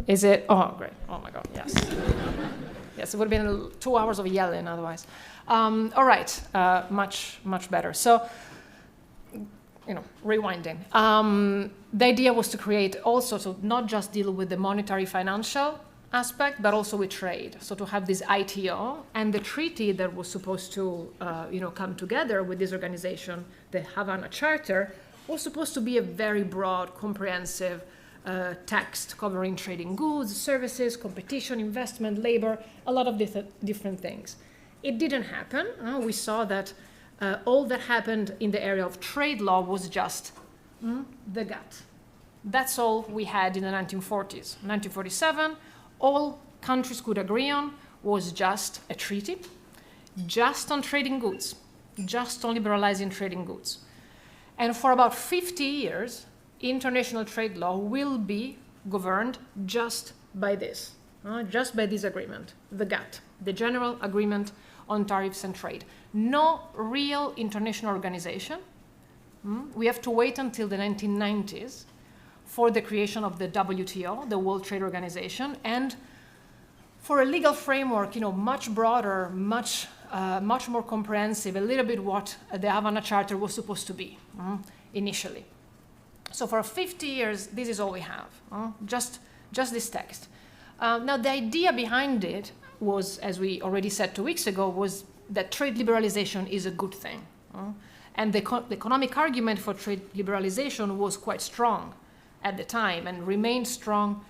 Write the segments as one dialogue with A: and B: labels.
A: Is it? Oh, great. Oh, my God, yes. Yes, it would have been 2 hours of yelling otherwise. All right, much better. So, rewinding. The idea was to create all sorts of, not just deal with the monetary financial aspect, but also with trade. So to have this ITO and the treaty that was supposed to, come together with this organization, the Havana Charter, was supposed to be a very broad, comprehensive text covering trading goods, services, competition, investment, labor, a lot of different things. It didn't happen. We saw that all that happened in the area of trade law was just the GATT. That's all we had in the 1940s. 1947, all countries could agree on was just a treaty, just on trading goods, just on liberalizing trading goods. And for about 50 years, international trade law will be governed just by this, just by this agreement, the GATT, the General Agreement on Tariffs and Trade. No real international organization. We have to wait until the 1990s for the creation of the WTO, the World Trade Organization, and for a legal framework, much broader, much more comprehensive, a little bit what the Havana Charter was supposed to be initially. So for 50 years, this is all we have, just this text. Now, the idea behind it was, as we already said 2 weeks ago, was that trade liberalization is a good thing. And the economic argument for trade liberalization was quite strong at the time and remained strong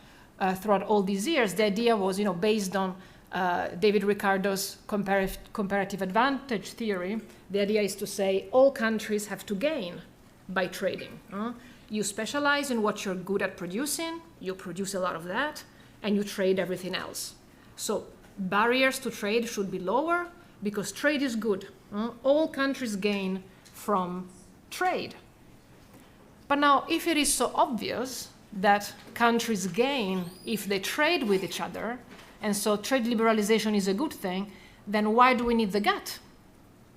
A: throughout all these years. The idea was, based on David Ricardo's comparative advantage theory. The idea is to say all countries have to gain by trading. You specialize in what you're good at producing, you produce a lot of that, and you trade everything else. So barriers to trade should be lower because trade is good. All countries gain from trade. But now, if it is so obvious that countries gain if they trade with each other, and so trade liberalization is a good thing, then why do we need the GATT?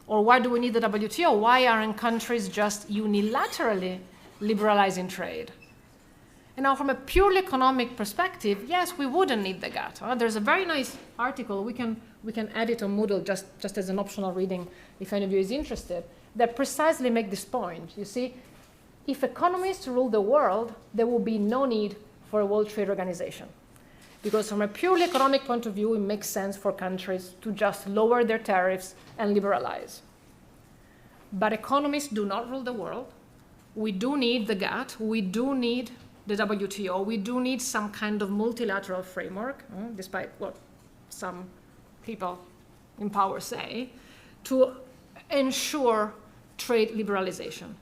A: Or why do we need the WTO? Why aren't countries just unilaterally liberalizing trade? And now, from a purely economic perspective, yes, we wouldn't need the GATT. There's a very nice article, we can add it on Moodle just as an optional reading if any of you is interested, that precisely make this point. You see, if economists rule the world, there will be no need for a World Trade Organization. Because from a purely economic point of view, it makes sense for countries to just lower their tariffs and liberalize. But economists do not rule the world. We do need the GATT. We do need the WTO. We do need some kind of multilateral framework, despite what some people in power say, to ensure trade liberalization.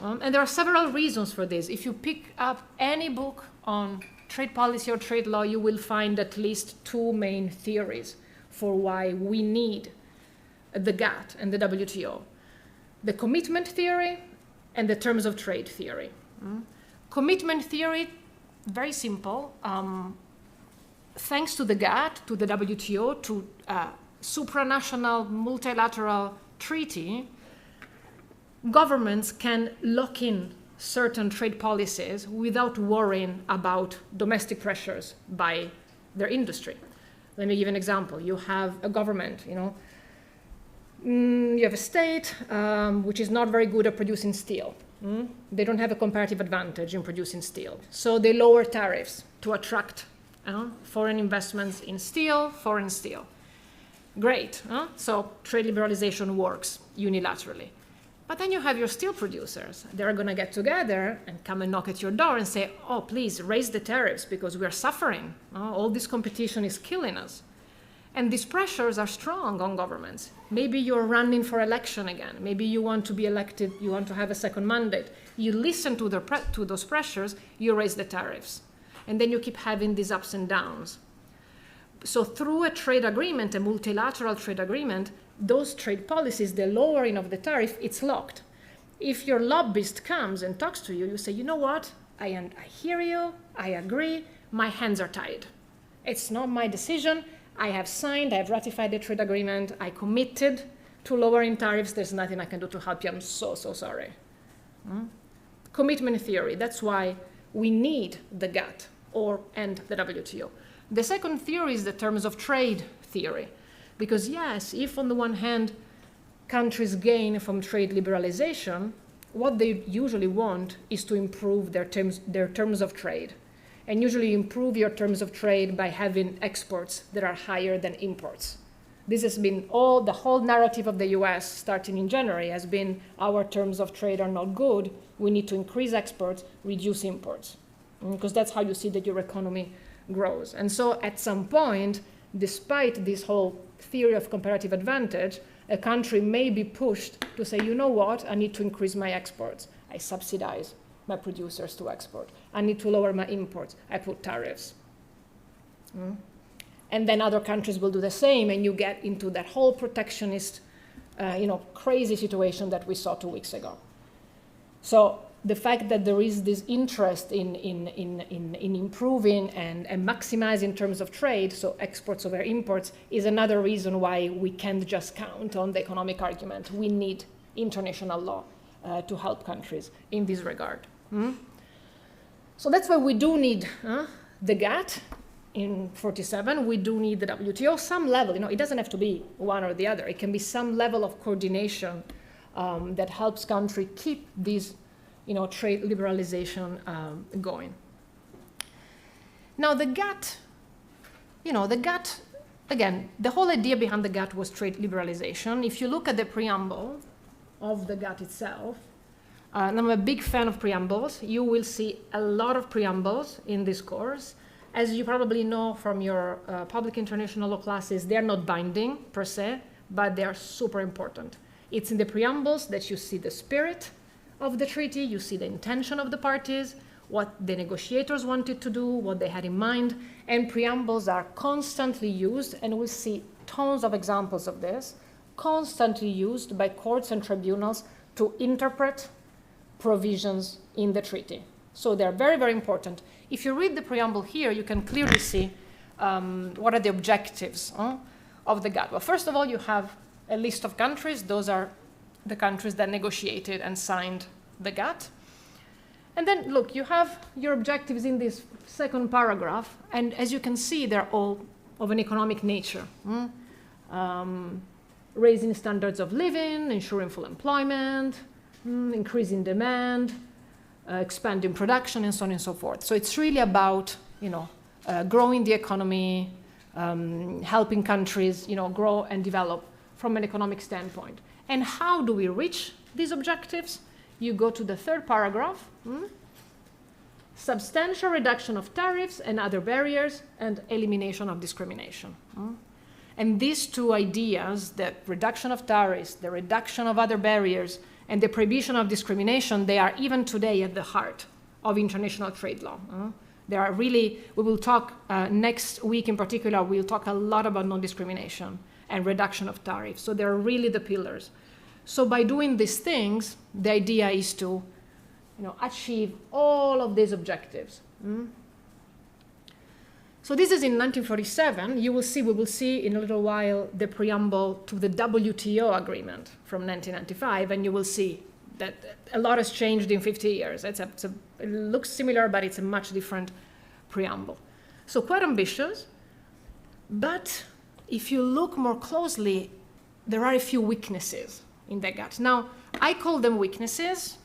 A: And there are several reasons for this. If you pick up any book on trade policy or trade law, you will find at least two main theories for why we need the GATT and the WTO. The commitment theory and the terms of trade theory. Commitment theory, very simple. Thanks to the GATT, to the WTO, to supranational multilateral treaty, governments can lock in certain trade policies without worrying about domestic pressures by their industry. Let me give an example. You have a government, you have a state which is not very good at producing steel. They don't have a comparative advantage in producing steel. So they lower tariffs to attract foreign investments in steel, foreign steel. Great. So trade liberalization works unilaterally. But then you have your steel producers. They're going to get together and come and knock at your door and say, oh, please raise the tariffs because we are suffering. All this competition is killing us. And these pressures are strong on governments. Maybe you're running for election again. Maybe you want to be elected, you want to have a second mandate. You listen to those pressures, you raise the tariffs. And then you keep having these ups and downs. So through a trade agreement, a multilateral trade agreement, those trade policies, the lowering of the tariff, it's locked. If your lobbyist comes and talks to you, you say, you know what, I hear you, I agree, my hands are tied. It's not my decision. I have signed, I have ratified the trade agreement, I committed to lowering tariffs, there's nothing I can do to help you, I'm so sorry. Commitment theory, that's why we need the GATT. and the WTO. The second theory is the terms of trade theory. Because yes, if on the one hand, countries gain from trade liberalization, what they usually want is to improve their terms of trade. And usually improve your terms of trade by having exports that are higher than imports. This has been the whole narrative of the US starting in January has been our terms of trade are not good. We need to increase exports, reduce imports. Because that's how you see that your economy grows. And so at some point, despite this whole theory of comparative advantage, a country may be pushed to say, you know what, I need to increase my exports. I subsidize my producers to export. I need to lower my imports. I put tariffs. And then other countries will do the same, and you get into that whole protectionist, crazy situation that we saw 2 weeks ago. So the fact that there is this interest in improving and maximizing terms of trade, so exports over imports, is another reason why we can't just count on the economic argument. We need international law to help countries in this regard. So that's why we do need the GATT in 47. We do need the WTO, some level. It doesn't have to be one or the other. It can be some level of coordination that helps country keep these trade liberalization going. Now the GATT, again, the whole idea behind the GATT was trade liberalization. If you look at the preamble of the GATT itself, and I'm a big fan of preambles, you will see a lot of preambles in this course. As you probably know from your public international law classes, they're not binding per se, but they are super important. It's in the preambles that you see the spirit of the treaty, you see the intention of the parties, what the negotiators wanted to do, what they had in mind, and preambles are constantly used, and we'll see tons of examples of this, constantly used by courts and tribunals to interpret provisions in the treaty. So they're very, very important. If you read the preamble here, you can clearly see what are the objectives of the GATT. Well, first of all, you have a list of countries. Those are the countries that negotiated and signed the GATT. And then, look, you have your objectives in this second paragraph, and as you can see, they're all of an economic nature. Raising standards of living, ensuring full employment, increasing demand, expanding production, and so on and so forth. So it's really about, growing the economy, helping countries, grow and develop from an economic standpoint. And how do we reach these objectives? You go to the third paragraph, substantial reduction of tariffs and other barriers and elimination of discrimination. And these two ideas, the reduction of tariffs, the reduction of other barriers, and the prohibition of discrimination, they are even today at the heart of international trade law. They are really, we will talk next week in particular, we'll talk a lot about non-discrimination and reduction of tariffs. So they're really the pillars. So by doing these things, the idea is to achieve all of these objectives. So this is in 1947. We will see in a little while the preamble to the WTO agreement from 1995, and you will see that a lot has changed in 50 years. It looks similar, but it's a much different preamble. So quite ambitious, but if you look more closely, there are a few weaknesses in the GATT. Now, I call them weaknesses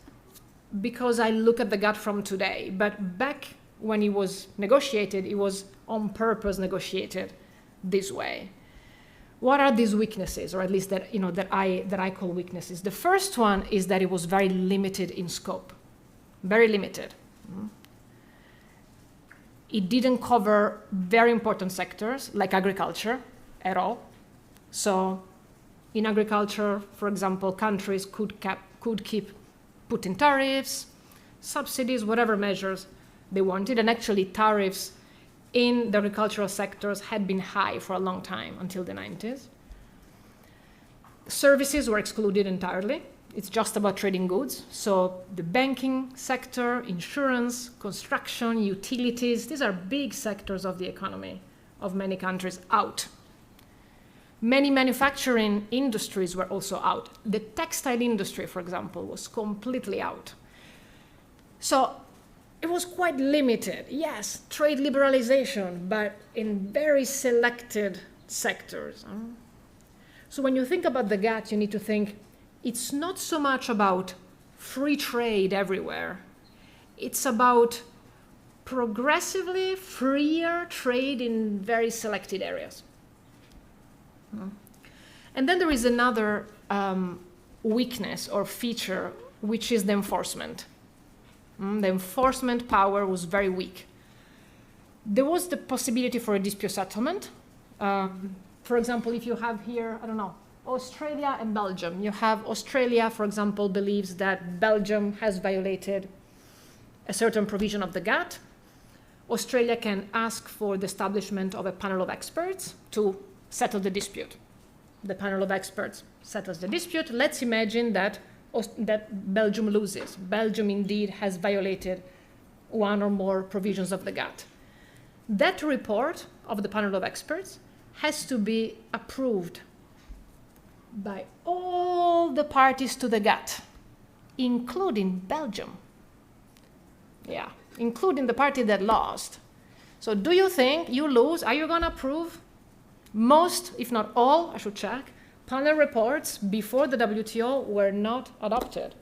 A: because I look at the GATT from today, but back when it was negotiated, it was on purpose negotiated this way. What are these weaknesses, or at least that I call weaknesses? The first one is that it was very limited in scope, very limited. It didn't cover very important sectors like agriculture at all. So in agriculture, for example, countries could keep putting tariffs, subsidies, whatever measures they wanted, and actually tariffs in the agricultural sectors had been high for a long time, until the 90s. Services were excluded entirely. It's just about trading goods. So the banking sector, insurance, construction, utilities, these are big sectors of the economy of many countries out. Many manufacturing industries were also out. The textile industry, for example, was completely out. So it was quite limited. Yes, trade liberalization, but in very selected sectors. So when you think about the GATT, you need to think it's not so much about free trade everywhere. It's about progressively freer trade in very selected areas. And then there is another weakness or feature, which is the enforcement. The enforcement power was very weak. There was the possibility for a dispute settlement. For example, if you have here, I don't know, Australia and Belgium. You have Australia, for example, believes that Belgium has violated a certain provision of the GATT. Australia can ask for the establishment of a panel of experts to settle the dispute. The panel of experts settles the dispute. Let's imagine that Belgium loses. Belgium indeed has violated one or more provisions of the GATT. That report of the panel of experts has to be approved by all the parties to the GATT, including Belgium. Yeah, including the party that lost. So do you think you lose? Are you going to approve most, if not all, I should check, panel reports before the WTO were not adopted?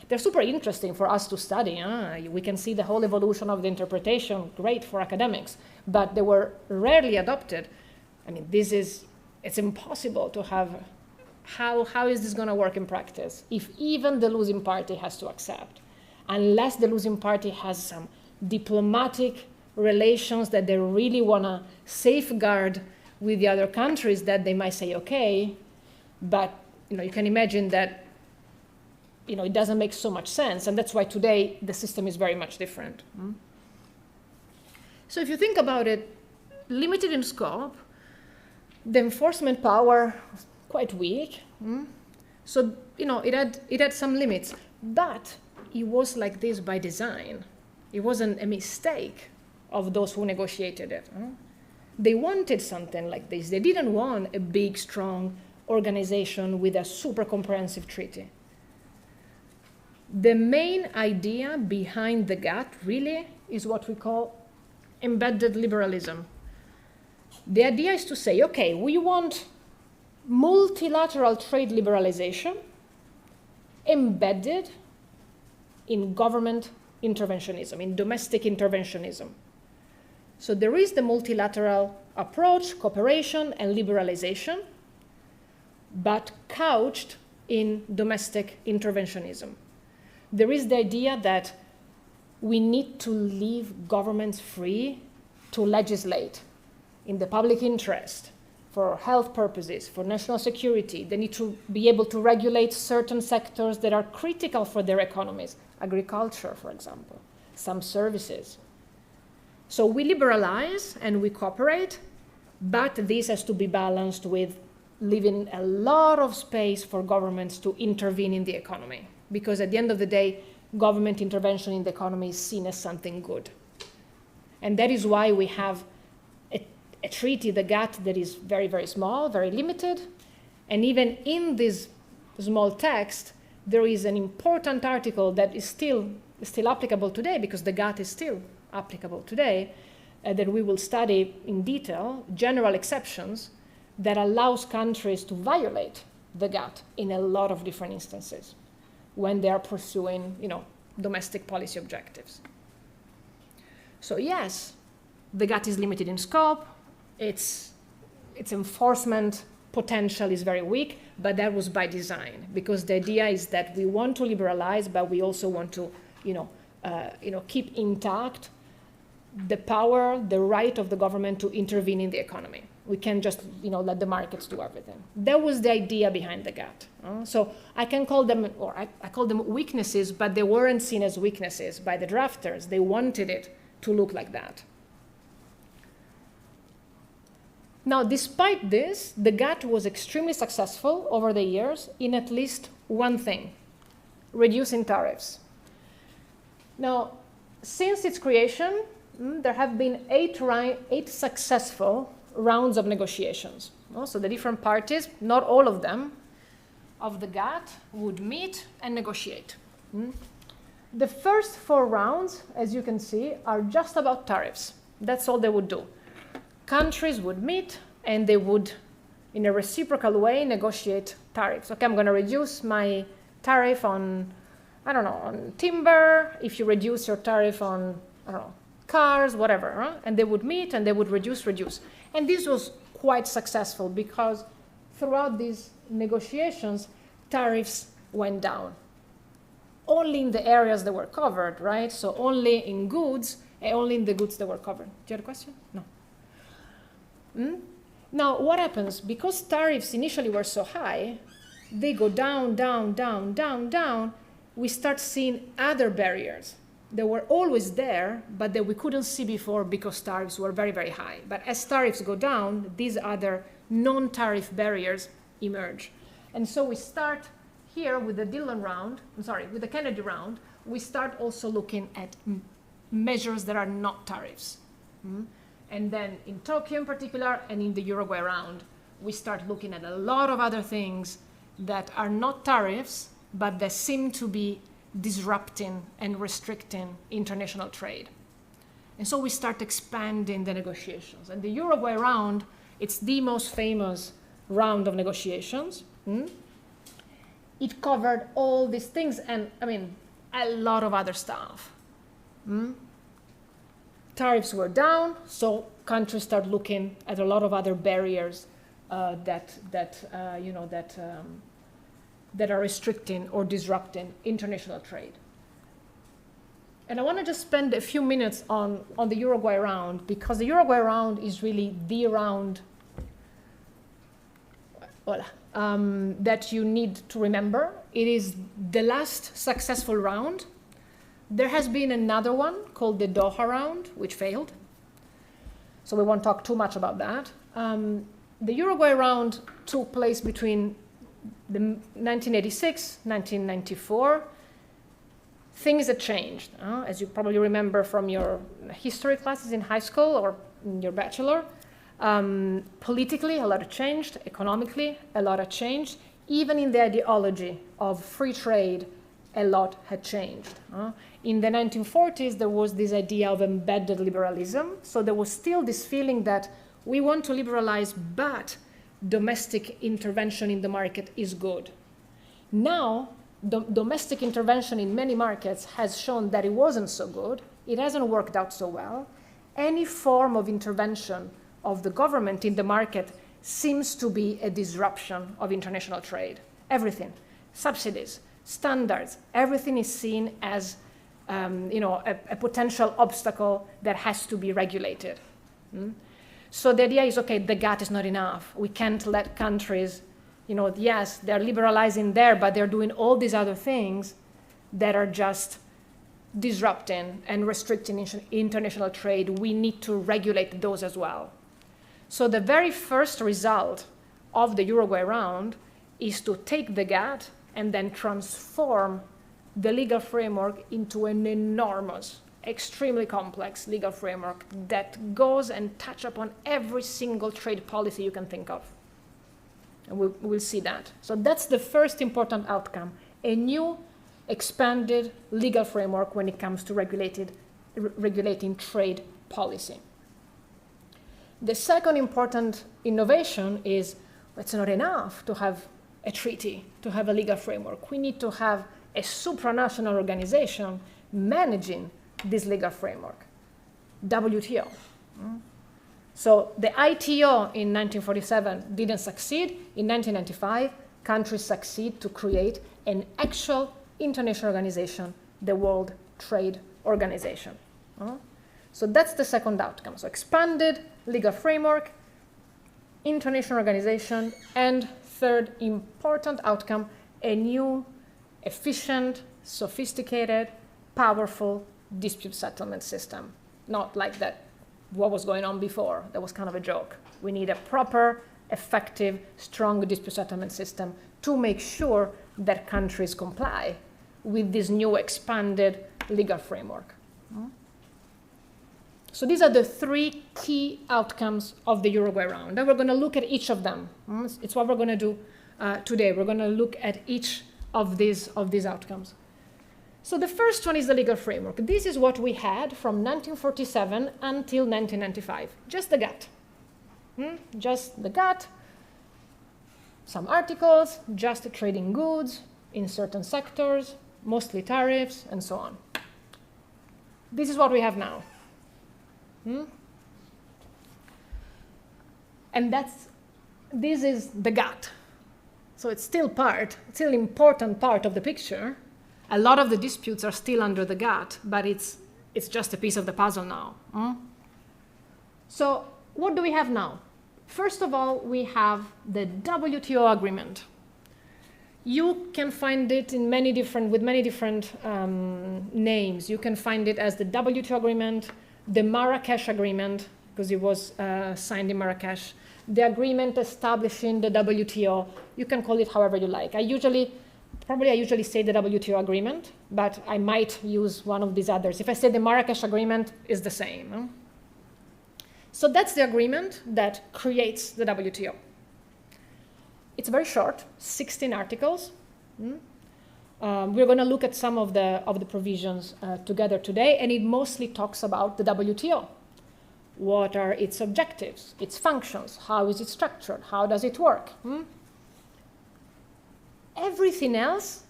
A: They're super interesting for us to study. We can see the whole evolution of the interpretation, great for academics, but they were rarely adopted. I mean, it's impossible to have, how is this going to work in practice if even the losing party has to accept? Unless the losing party has some diplomatic relations that they really want to safeguard with the other countries, that they might say, okay, but you can imagine that it doesn't make so much sense, and that's why today the system is very much different. So if you think about it, limited in scope, the enforcement power was quite weak. So it had some limits, but it was like this by design. It wasn't a mistake of those who negotiated it. They wanted something like this. They didn't want a big, strong organization with a super comprehensive treaty. The main idea behind the GATT really is what we call embedded liberalism. The idea is to say, okay, we want multilateral trade liberalization embedded in government interventionism, in domestic interventionism. So there is the multilateral approach, cooperation, and liberalization, but couched in domestic interventionism. There is the idea that we need to leave governments free to legislate in the public interest, for health purposes, for national security. They need to be able to regulate certain sectors that are critical for their economies, agriculture, for example, some services. So we liberalize and we cooperate, but this has to be balanced with leaving a lot of space for governments to intervene in the economy, because at the end of the day, government intervention in the economy is seen as something good. And that is why we have a treaty, the GATT, that is very, very small, very limited. And even in this small text, there is an important article that is still applicable today, because the GATT is still applicable today, that we will study in detail, general exceptions that allows countries to violate the GATT in a lot of different instances when they are pursuing, domestic policy objectives. So yes, the GATT is limited in scope. Its enforcement potential is very weak, but that was by design, because the idea is that we want to liberalize, but we also want to, keep intact the power, the right of the government to intervene in the economy. We can't just, let the markets do everything. That was the idea behind the GATT. So I can call them, or I call them weaknesses, but they weren't seen as weaknesses by the drafters. They wanted it to look like that. Now, despite this, the GATT was extremely successful over the years in at least one thing: reducing tariffs. Now, since its creation, there have been eight successful rounds of negotiations. So the different parties, not all of them, of the GATT would meet and negotiate. The first 4 rounds, as you can see, are just about tariffs. That's all they would do. Countries would meet and they would, in a reciprocal way, negotiate tariffs. Okay, I'm going to reduce my tariff on, I don't know, on timber. If you reduce your tariff on, I don't know, cars, whatever. Huh? And they would meet and they would reduce. And this was quite successful because throughout these negotiations, tariffs went down. Only in the areas that were covered, right? So only in goods, and only in the goods that were covered. Do you have a question? No. Now, what happens? Because tariffs initially were so high, they go down, down, down, down, down. We start seeing other barriers. They were always there, but that we couldn't see before because tariffs were very, very high. But as tariffs go down, these other non-tariff barriers emerge. And so we start here with the with the Kennedy round, we start also looking at measures that are not tariffs. And then in Tokyo in particular, and in the Uruguay round, we start looking at a lot of other things that are not tariffs, but that seem to be disrupting and restricting international trade. And so we start expanding the negotiations. And the Uruguay round, it's the most famous round of negotiations. It covered all these things and, I mean, a lot of other stuff. Tariffs were down, so countries start looking at a lot of other barriers that are restricting or disrupting international trade. And I want to just spend a few minutes on the Uruguay round, because the Uruguay round is really the round that you need to remember. It is the last successful round. There has been another one called the Doha round, which failed. So we won't talk too much about that. The Uruguay round took place between 1986, 1994. Things had changed, as you probably remember from your history classes in high school or in your bachelor. Politically, a lot had changed. Economically, a lot had changed. Even in the ideology of free trade, a lot had changed. In the 1940s, there was this idea of embedded liberalism. So there was still this feeling that we want to liberalize, but domestic intervention in the market is good. Now, domestic intervention in many markets has shown that it wasn't so good. It hasn't worked out so well. Any form of intervention of the government in the market seems to be a disruption of international trade. Everything, subsidies, standards, everything is seen as a potential obstacle that has to be regulated. So the idea is, okay, the GATT is not enough. We can't let countries, yes, they're liberalizing there, but they're doing all these other things that are just disrupting and restricting international trade. We need to regulate those as well. So the very first result of the Uruguay round is to take the GATT and then transform the legal framework into an enormous, extremely complex legal framework that goes and touches upon every single trade policy you can think of. And we'll see that. So that's the first important outcome, a new expanded legal framework when it comes to regulating trade policy. The second important innovation is it's not enough to have a treaty, to have a legal framework. We need to have a supranational organization managing this legal framework, WTO. So the ITO in 1947 didn't succeed. In 1995, countries succeed to create an actual international organization, the World Trade Organization. So that's the second outcome. So expanded legal framework, international organization, and third important outcome, a new, efficient, sophisticated, powerful dispute settlement system. Not like that, what was going on before. That was kind of a joke. We need a proper, effective, strong dispute settlement system to make sure that countries comply with this new expanded legal framework. So these are the three key outcomes of the Uruguay round. And we're going to look at each of them. It's what we're going to do today. We're going to look at each of these outcomes. So the first one is the legal framework. This is what we had from 1947 until 1995, just the GATT. Just the GATT, some articles, just trading goods in certain sectors, mostly tariffs, and so on. This is what we have now. And this is the GATT. So it's still an important part of the picture. A lot of the disputes are still under the GATT, but it's just a piece of the puzzle now. So what do we have now? First of all, we have the WTO agreement. You can find it with many different names. You can find it as the WTO agreement, the Marrakesh agreement, because it was signed in Marrakesh, the agreement establishing the WTO. You can call it however you like. I usually say the WTO agreement, but I might use one of these others. If I say the Marrakesh agreement, it's the same. So that's the agreement that creates the WTO. It's very short, 16 articles. We're going to look at some of the provisions together today, and it mostly talks about the WTO. What are its objectives, its functions, how is it structured, how does it work? Everything else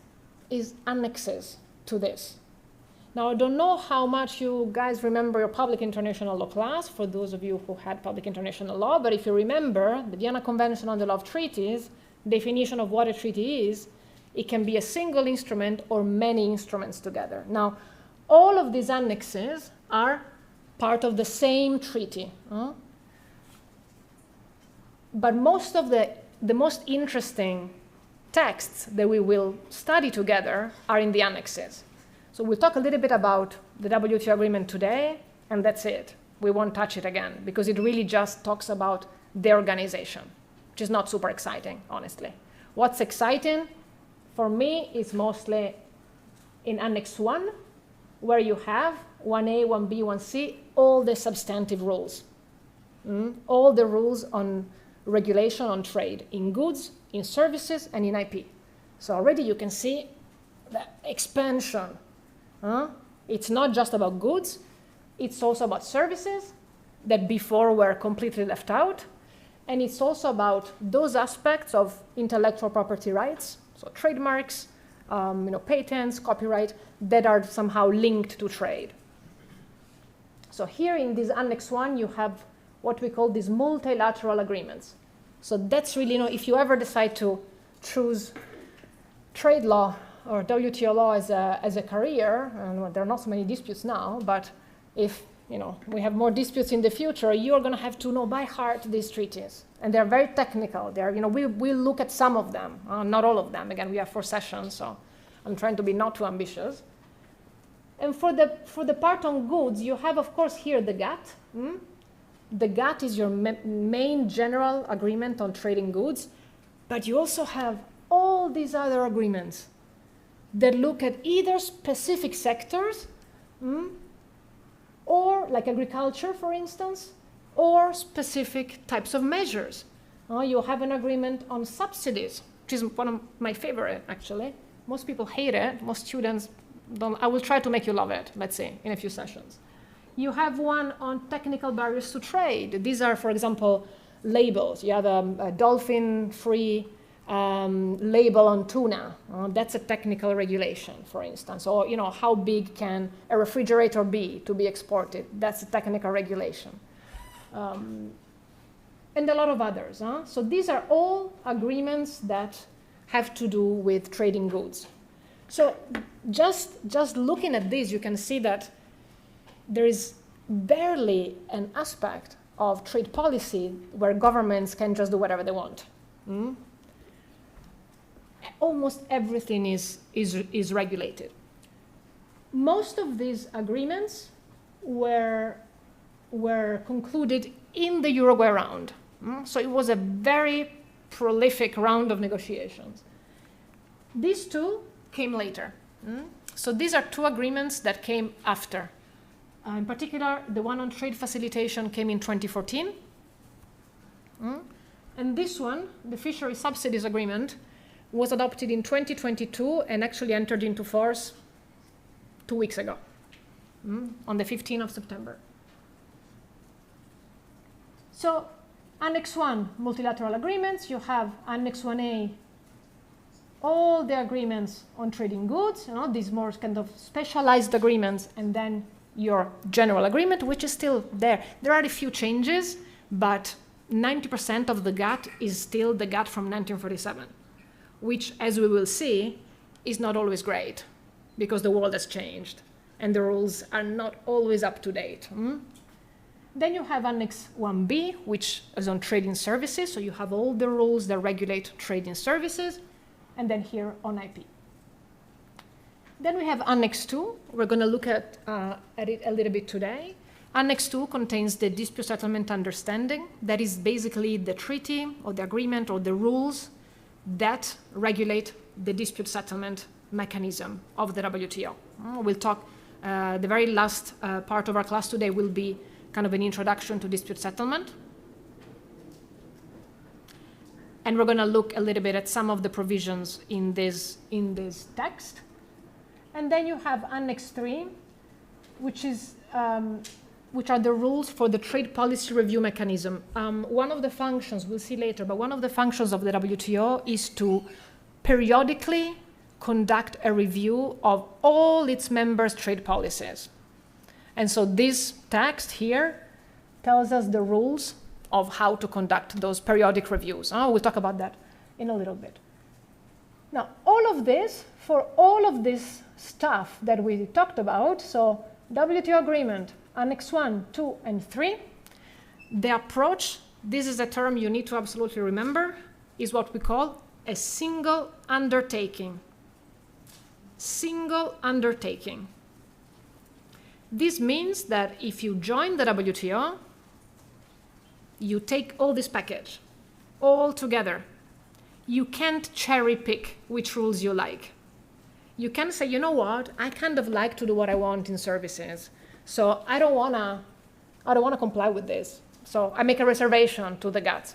A: is annexes to this. Now, I don't know how much you guys remember your public international law class, for those of you who had public international law, but if you remember the Vienna Convention on the Law of Treaties, definition of what a treaty is, it can be a single instrument or many instruments together. Now, all of these annexes are part of the same treaty. But most of the most interesting texts that we will study together are in the annexes. So we'll talk a little bit about the WTO agreement today, and that's it. We won't touch it again, because it really just talks about the organization, which is not super exciting, honestly. What's exciting for me is mostly in Annex 1, where you have 1A, 1B, 1C, all the substantive rules. All the rules on regulation on trade in goods, in services, and in IP. So already you can see the expansion. It's not just about goods, it's also about services that before were completely left out. And it's also about those aspects of intellectual property rights, so trademarks, patents, copyright, that are somehow linked to trade. So here in this Annex 1, you have what we call these multilateral agreements. So that's really, if you ever decide to choose trade law or WTO law as a career, and there are not so many disputes now, but if we have more disputes in the future, you're going to have to know by heart these treaties. And they're very technical. We'll look at some of them, not all of them. Again, we have 4 sessions, so I'm trying to be not too ambitious. And for the part on goods, you have, of course, here the GATT. The GATT is your main general agreement on trading goods, but you also have all these other agreements that look at either specific sectors, or like agriculture, for instance, or specific types of measures. You have an agreement on subsidies, which is one of my favorite, actually. Most people hate it. Most students don't. I will try to make you love it, let's see, in a few sessions. You have one on technical barriers to trade. These are, for example, labels. You have a dolphin-free label on tuna. That's a technical regulation, for instance. Or, how big can a refrigerator be to be exported? That's a technical regulation. And a lot of others. So these are all agreements that have to do with trading goods. So just looking at this, you can see that there is barely an aspect of trade policy where governments can just do whatever they want. Almost everything is regulated. Most of these agreements were concluded in the Uruguay round. So it was a very prolific round of negotiations. These two came later. So these are 2 agreements that came after. In particular, the one on trade facilitation came in 2014. And this one, the fishery subsidies agreement, was adopted in 2022 and actually entered into force 2 weeks ago, on the 15th of September. So Annex 1, multilateral agreements. You have Annex 1A, all the agreements on trading goods, these more kind of specialized agreements, and then your general agreement, which is still there. There are a few changes, but 90% of the GATT is still the GATT from 1947, which, as we will see, is not always great because the world has changed and the rules are not always up to date. Then you have Annex 1B, which is on trading services. So you have all the rules that regulate trading services, and then here on IP. Then we have Annex 2. We're going to look at it a little bit today. Annex 2 contains the dispute settlement understanding. That is basically the treaty or the agreement or the rules that regulate the dispute settlement mechanism of the WTO. We'll talk, the very last part of our class today will be kind of an introduction to dispute settlement. And we're going to look a little bit at some of the provisions in this text. And then you have Annex 3, which are the rules for the trade policy review mechanism. One of the functions, we'll see later, but one of the functions of the WTO is to periodically conduct a review of all its members' trade policies. And so this text here tells us the rules of how to conduct those periodic reviews. We'll talk about that in a little bit. Now, for all of this stuff that we talked about, so WTO agreement, Annex 1, 2, and 3, the approach, this is a term you need to absolutely remember, is what we call a single undertaking. Single undertaking. This means that if you join the WTO, you take all this package all together. You can't cherry pick which rules you like. You can say, you know what, I kind of like to do what I want in services, so I don't wanna comply with this. So I make a reservation to the GATT.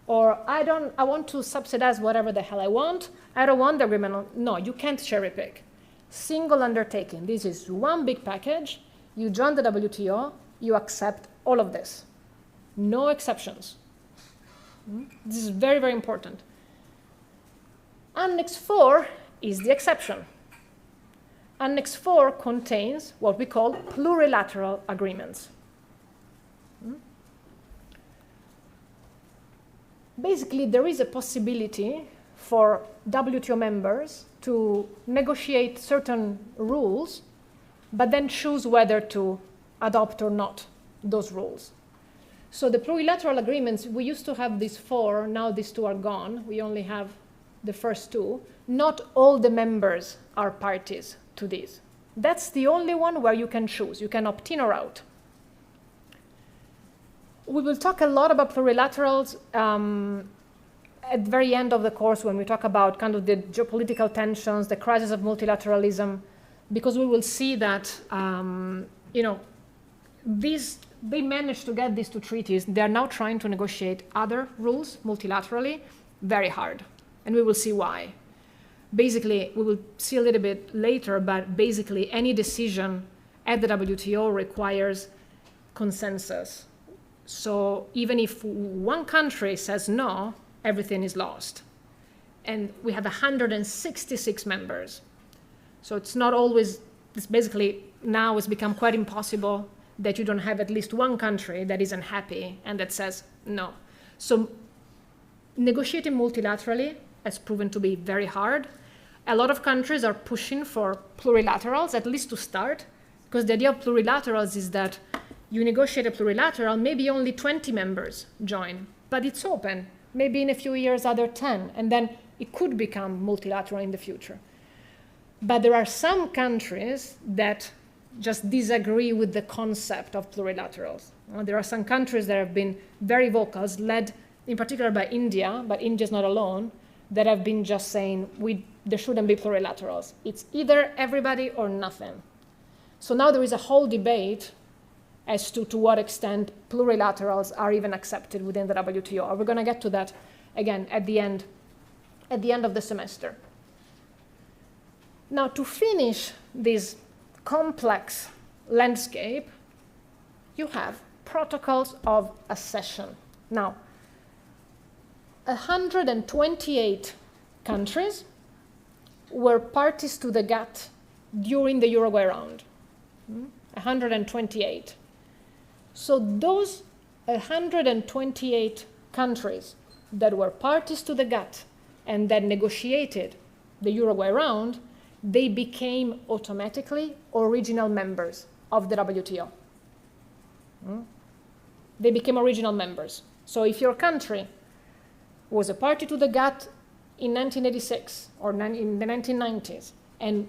A: Or I want to subsidize whatever the hell I want. I don't want the agreement. No, you can't cherry pick. Single undertaking. This is one big package. You join the WTO, you accept all of this. No exceptions. This is very, very important. Annex 4 is the exception. Annex 4 contains what we call plurilateral agreements. Basically, there is a possibility for WTO members to negotiate certain rules, but then choose whether to adopt or not those rules. So the plurilateral agreements, we used to have these 4, now these 2 are gone. We only have the first 2. Not all the members are parties to these. That's the only one where you can choose. You can opt in or out. We will talk a lot about plurilaterals at the very end of the course when we talk about kind of the geopolitical tensions, the crisis of multilateralism, because we will see that, they managed to get these 2 treaties. They're now trying to negotiate other rules multilaterally, very hard. And we will see why. Basically, we will see a little bit later, but basically any decision at the WTO requires consensus. So even if one country says no, everything is lost. And we have 166 members. So it's not always, it's basically now it's become quite impossible that you don't have at least one country that isn't happy and that says no. So negotiating multilaterally has proven to be very hard. A lot of countries are pushing for plurilaterals, at least to start, because the idea of plurilaterals is that you negotiate a plurilateral, maybe only 20 members join, but it's open. Maybe in a few years, other 10, and then it could become multilateral in the future. But there are some countries that just disagree with the concept of plurilaterals. There are some countries that have been very vocal, led in particular by India, but India's not alone, that have been just saying there shouldn't be plurilaterals. It's either everybody or nothing. So now there is a whole debate as to what extent plurilaterals are even accepted within the WTO. We're going to get to that again at the end of the semester. Now, to finish this complex landscape, you have protocols of accession. Now, 128 countries were parties to the GATT during the Uruguay round. 128. So those 128 countries that were parties to the GATT and that negotiated the Uruguay round, they became automatically original members of the WTO. They became original members. So if your country was a party to the GATT in 1986 or in the 1990s and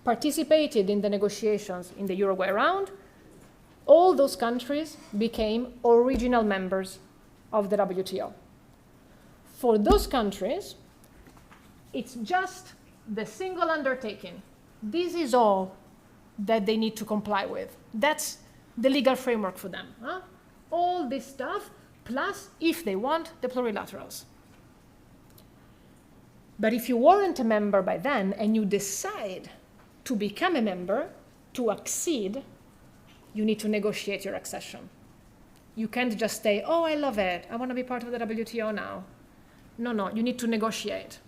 A: participated in the negotiations in the Uruguay round, all those countries became original members of the WTO. For those countries, it's just the single undertaking. This is all that they need to comply with. That's the legal framework for them. All this stuff, plus, if they want, the plurilaterals. But if you weren't a member by then and you decide to become a member, to accede, you need to negotiate your accession. You can't just say, oh, I love it, I want to be part of the WTO now. No, you need to negotiate.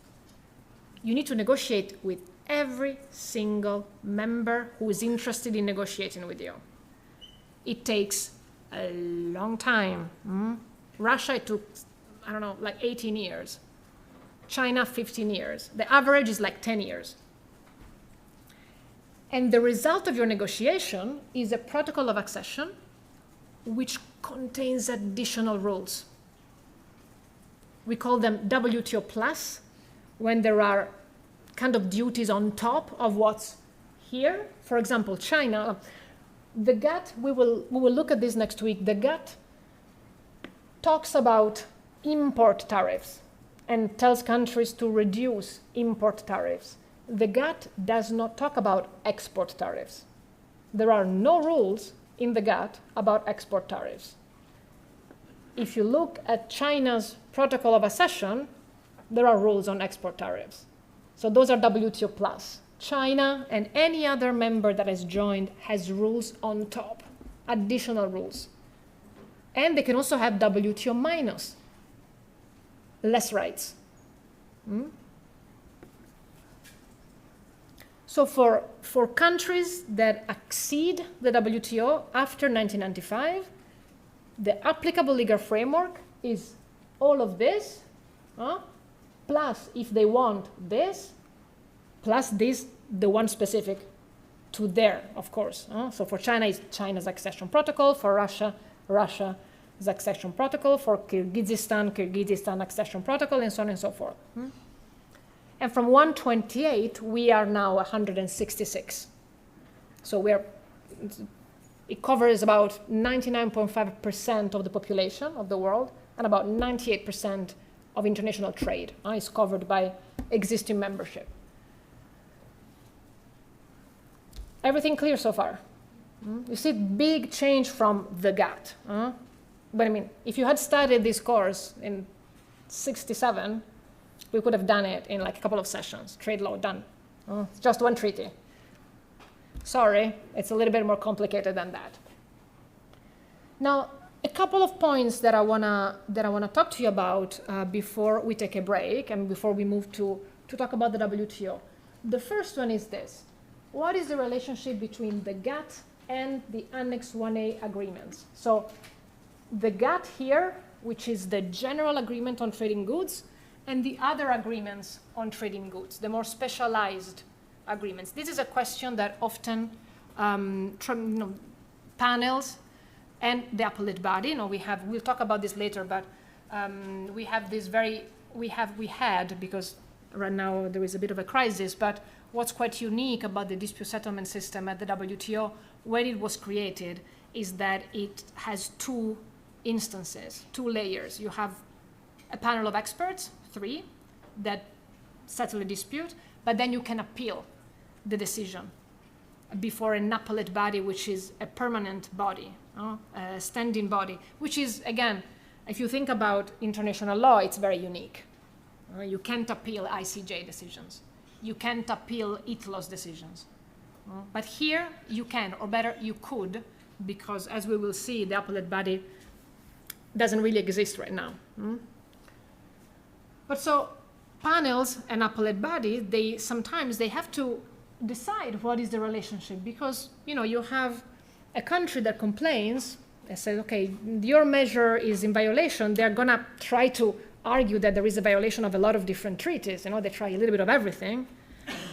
A: You need to negotiate with every single member who is interested in negotiating with you. It takes a long time. Russia, it took, I don't know, like 18 years. China, 15 years. The average is like 10 years. And the result of your negotiation is a protocol of accession which contains additional rules. We call them WTO plus, when there are kind of duties on top of what's here. For example, China, the GATT, we will look at this next week. The GATT talks about import tariffs and tells countries to reduce import tariffs. The GATT does not talk about export tariffs. There are no rules in the GATT about export tariffs. If you look at China's protocol of accession, there are rules on export tariffs. So those are WTO plus. China and any other member that has joined has rules on top, additional rules. And they can also have WTO minus, less rights. So for countries that exceed the WTO after 1995, the applicable legal framework is all of this, plus, if they want this, plus this, the one specific to there, of course. So for China, it's China's accession protocol. For Russia, Russia's accession protocol. For Kyrgyzstan accession protocol, and so on and so forth. And from 128, we are now 166. So it covers about 99.5% of the population of the world, and about 98% of international trade is covered by existing membership. Everything clear so far? You see big change from the GATT. But I mean, if you had studied this course in 67, we could have done it in like a couple of sessions. Trade law, done. It's just one treaty. Sorry, it's a little bit more complicated than that. Now, a couple of points that I wanna talk to you about before we take a break and before we move to talk about the WTO. The first one is this: what is the relationship between the GATT and the Annex 1A agreements? So, the GATT here, which is the General Agreement on Trading Goods, and the other agreements on trading goods, the more specialized agreements. This is a question that often panels and the appellate body, we'll talk about this later, but we had, because right now there is a bit of a crisis, but what's quite unique about the dispute settlement system at the WTO when it was created is that it has two instances, two layers. You have a panel of experts, 3, that settle a dispute, but then you can appeal the decision before an appellate body, which is a permanent body, a standing body, which is, again, if you think about international law, it's very unique. You can't appeal ICJ decisions. You can't appeal ITLOS decisions. But here you can, or better, you could, because as we will see, the appellate body doesn't really exist right now. But so panels and appellate body, sometimes they have to decide what is the relationship, because you have a country that complains and says, okay, your measure is in violation. They're gonna try to argue that there is a violation of a lot of different treaties. They try a little bit of everything.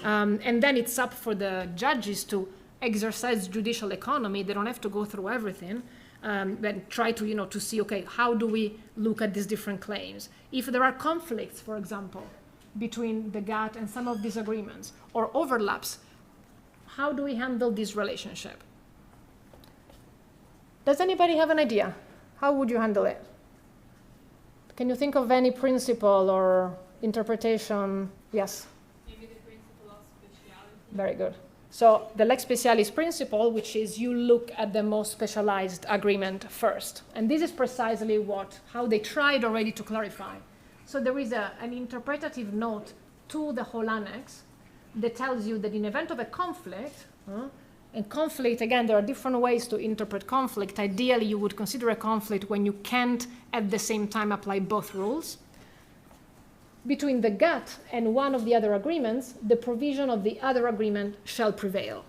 A: And then it's up for the judges to exercise judicial economy. They don't have to go through everything, but try to see, okay, how do we look at these different claims? If there are conflicts, for example, between the GATT and some of these agreements, or overlaps, how do we handle this relationship? Does anybody have an idea? How would you handle it? Can you think of any principle or interpretation? Yes?
B: Maybe the principle of speciality.
A: Very good. So the lex specialis principle, which is you look at the most specialized agreement first. And this is precisely how they tried already to clarify. So there is an interpretative note to the whole annex that tells you that in event of a conflict, and conflict, again, there are different ways to interpret conflict. Ideally, you would consider a conflict when you can't at the same time apply both rules. Between the GATT and one of the other agreements, the provision of the other agreement shall prevail.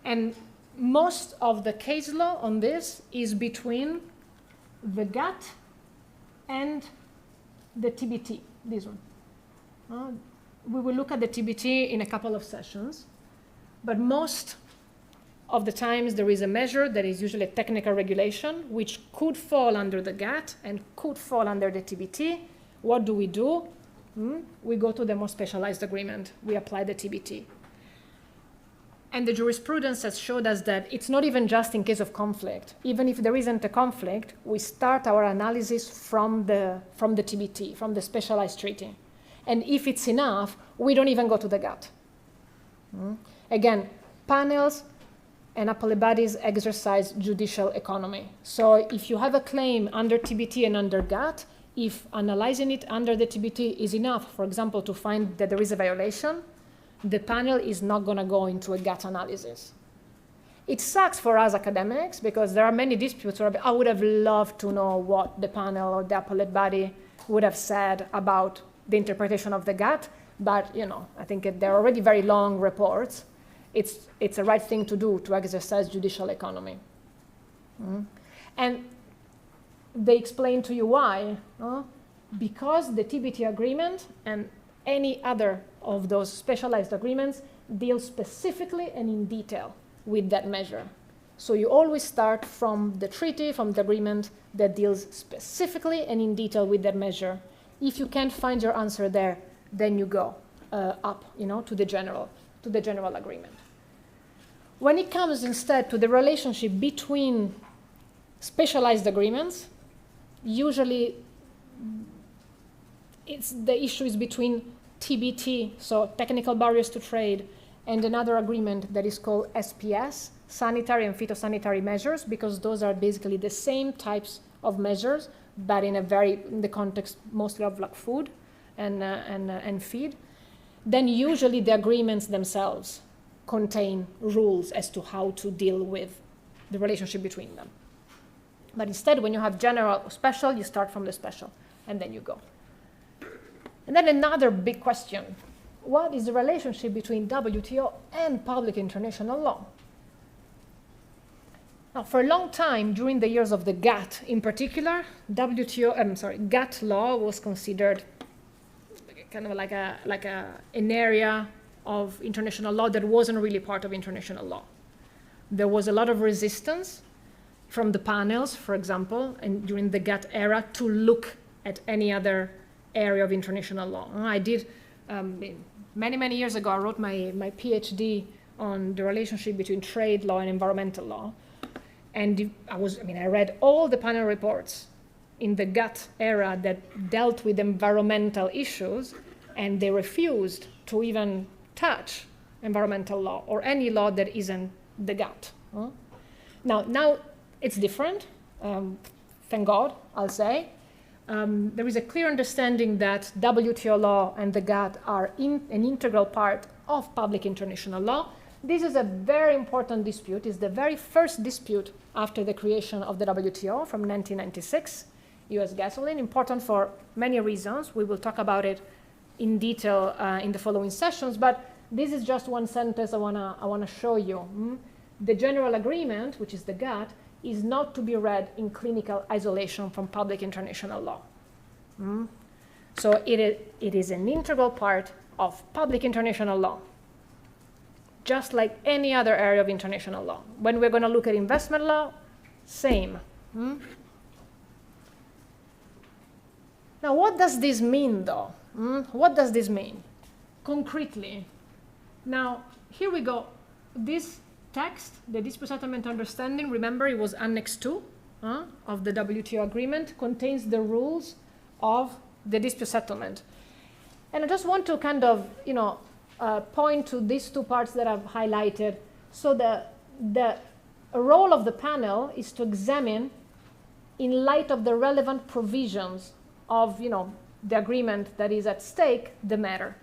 A: And most of the case law on this is between the GATT and the TBT, this one. We will look at the TBT in a couple of sessions. But most of the times there is a measure that is usually a technical regulation, which could fall under the GATT and could fall under the TBT. What do? We go to the more specialized agreement. We apply the TBT. And the jurisprudence has showed us that it's not even just in case of conflict. Even if there isn't a conflict, we start our analysis from the TBT, from the specialized treaty. And if it's enough, we don't even go to the GATT. Again, panels and appellate bodies exercise judicial economy. So if you have a claim under TBT and under GATT, if analyzing it under the TBT is enough, for example, to find that there is a violation, the panel is not going to go into a GATT analysis. It sucks for us academics because there are many disputes where I would have loved to know what the panel or the appellate body would have said about the interpretation of the GATT, but I think they're already very long reports. It's the right thing to do to exercise judicial economy. And they explain to you why. Because the TBT agreement and any other of those specialized agreements deal specifically and in detail with that measure. So you always start from the treaty, from the agreement that deals specifically and in detail with that measure. If you can't find your answer there, then you go up, to the general agreement. When it comes instead to the relationship between specialized agreements, usually the issue is between TBT, so technical barriers to trade, and another agreement that is called SPS, sanitary and phytosanitary measures, because those are basically the same types of measures, but in the context mostly of like food and feed. Then usually the agreements themselves contain rules as to how to deal with the relationship between them. But instead, when you have general or special, you start from the special, and then you go. And then another big question: what is the relationship between WTO and public international law? Now, for a long time, during the years of the GATT in particular, GATT law was considered kind of like an area of international law that wasn't really part of international law. There was a lot of resistance from the panels, for example, and during the GATT era to look at any other area of international law. I did, many years ago, I wrote my PhD on the relationship between trade law and environmental law. And I read all the panel reports in the GATT era that dealt with environmental issues, and they refused to even touch environmental law or any law that isn't the GATT. Now it's different, thank God, I'll say, there is a clear understanding that WTO law and the GATT are an integral part of public international law. This is a very important dispute. It's the very first dispute after the creation of the WTO from 1996, US gasoline, important for many reasons. We will talk about it in detail in the following sessions, but this is just one sentence I wanna show you. The general agreement, which is the GATT, is not to be read in clinical isolation from public international law. So it is an integral part of public international law, just like any other area of international law. When we're going to look at investment law, same. Now, what does this mean, though? What does this mean concretely? Now, here we go. This text, the dispute settlement understanding, remember it was Annex 2 of the WTO agreement, contains the rules of the dispute settlement. And I just want to kind of, point to these two parts that I've highlighted. So the role of the panel is to examine, in light of the relevant provisions of, the agreement that is at stake, the matter.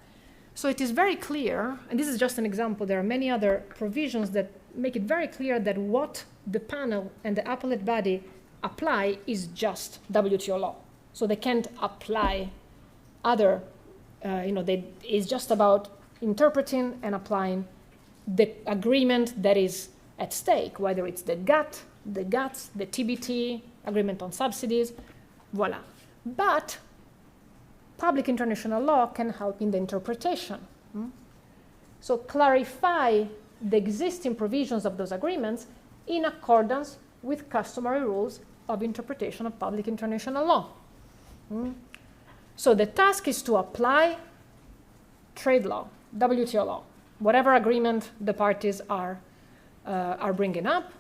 A: So it is very clear, and this is just an example, there are many other provisions that make it very clear that what the panel and the appellate body apply is just WTO law. So they can't apply other, it's just about interpreting and applying the agreement that is at stake, whether it's the GATT, the GATS, the TBT, agreement on subsidies, voila. But public international law can help in the interpretation. So clarify the existing provisions of those agreements in accordance with customary rules of interpretation of public international law. So the task is to apply trade law, WTO law, whatever agreement the parties are bringing up,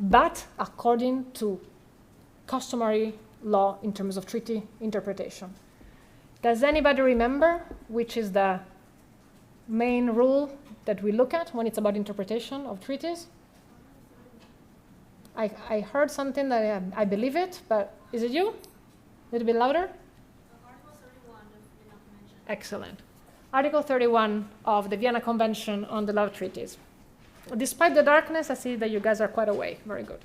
A: but according to customary law in terms of treaty interpretation. Does anybody remember which is the main rule that we look at when it's about interpretation of treaties? I heard something that I believe it, but is it you? A little bit louder?
B: Article 31 of Vienna Convention.
A: Excellent. Article 31 of the Vienna Convention on the Law of Treaties. Despite the darkness, I see that you guys are quite awake. Very good.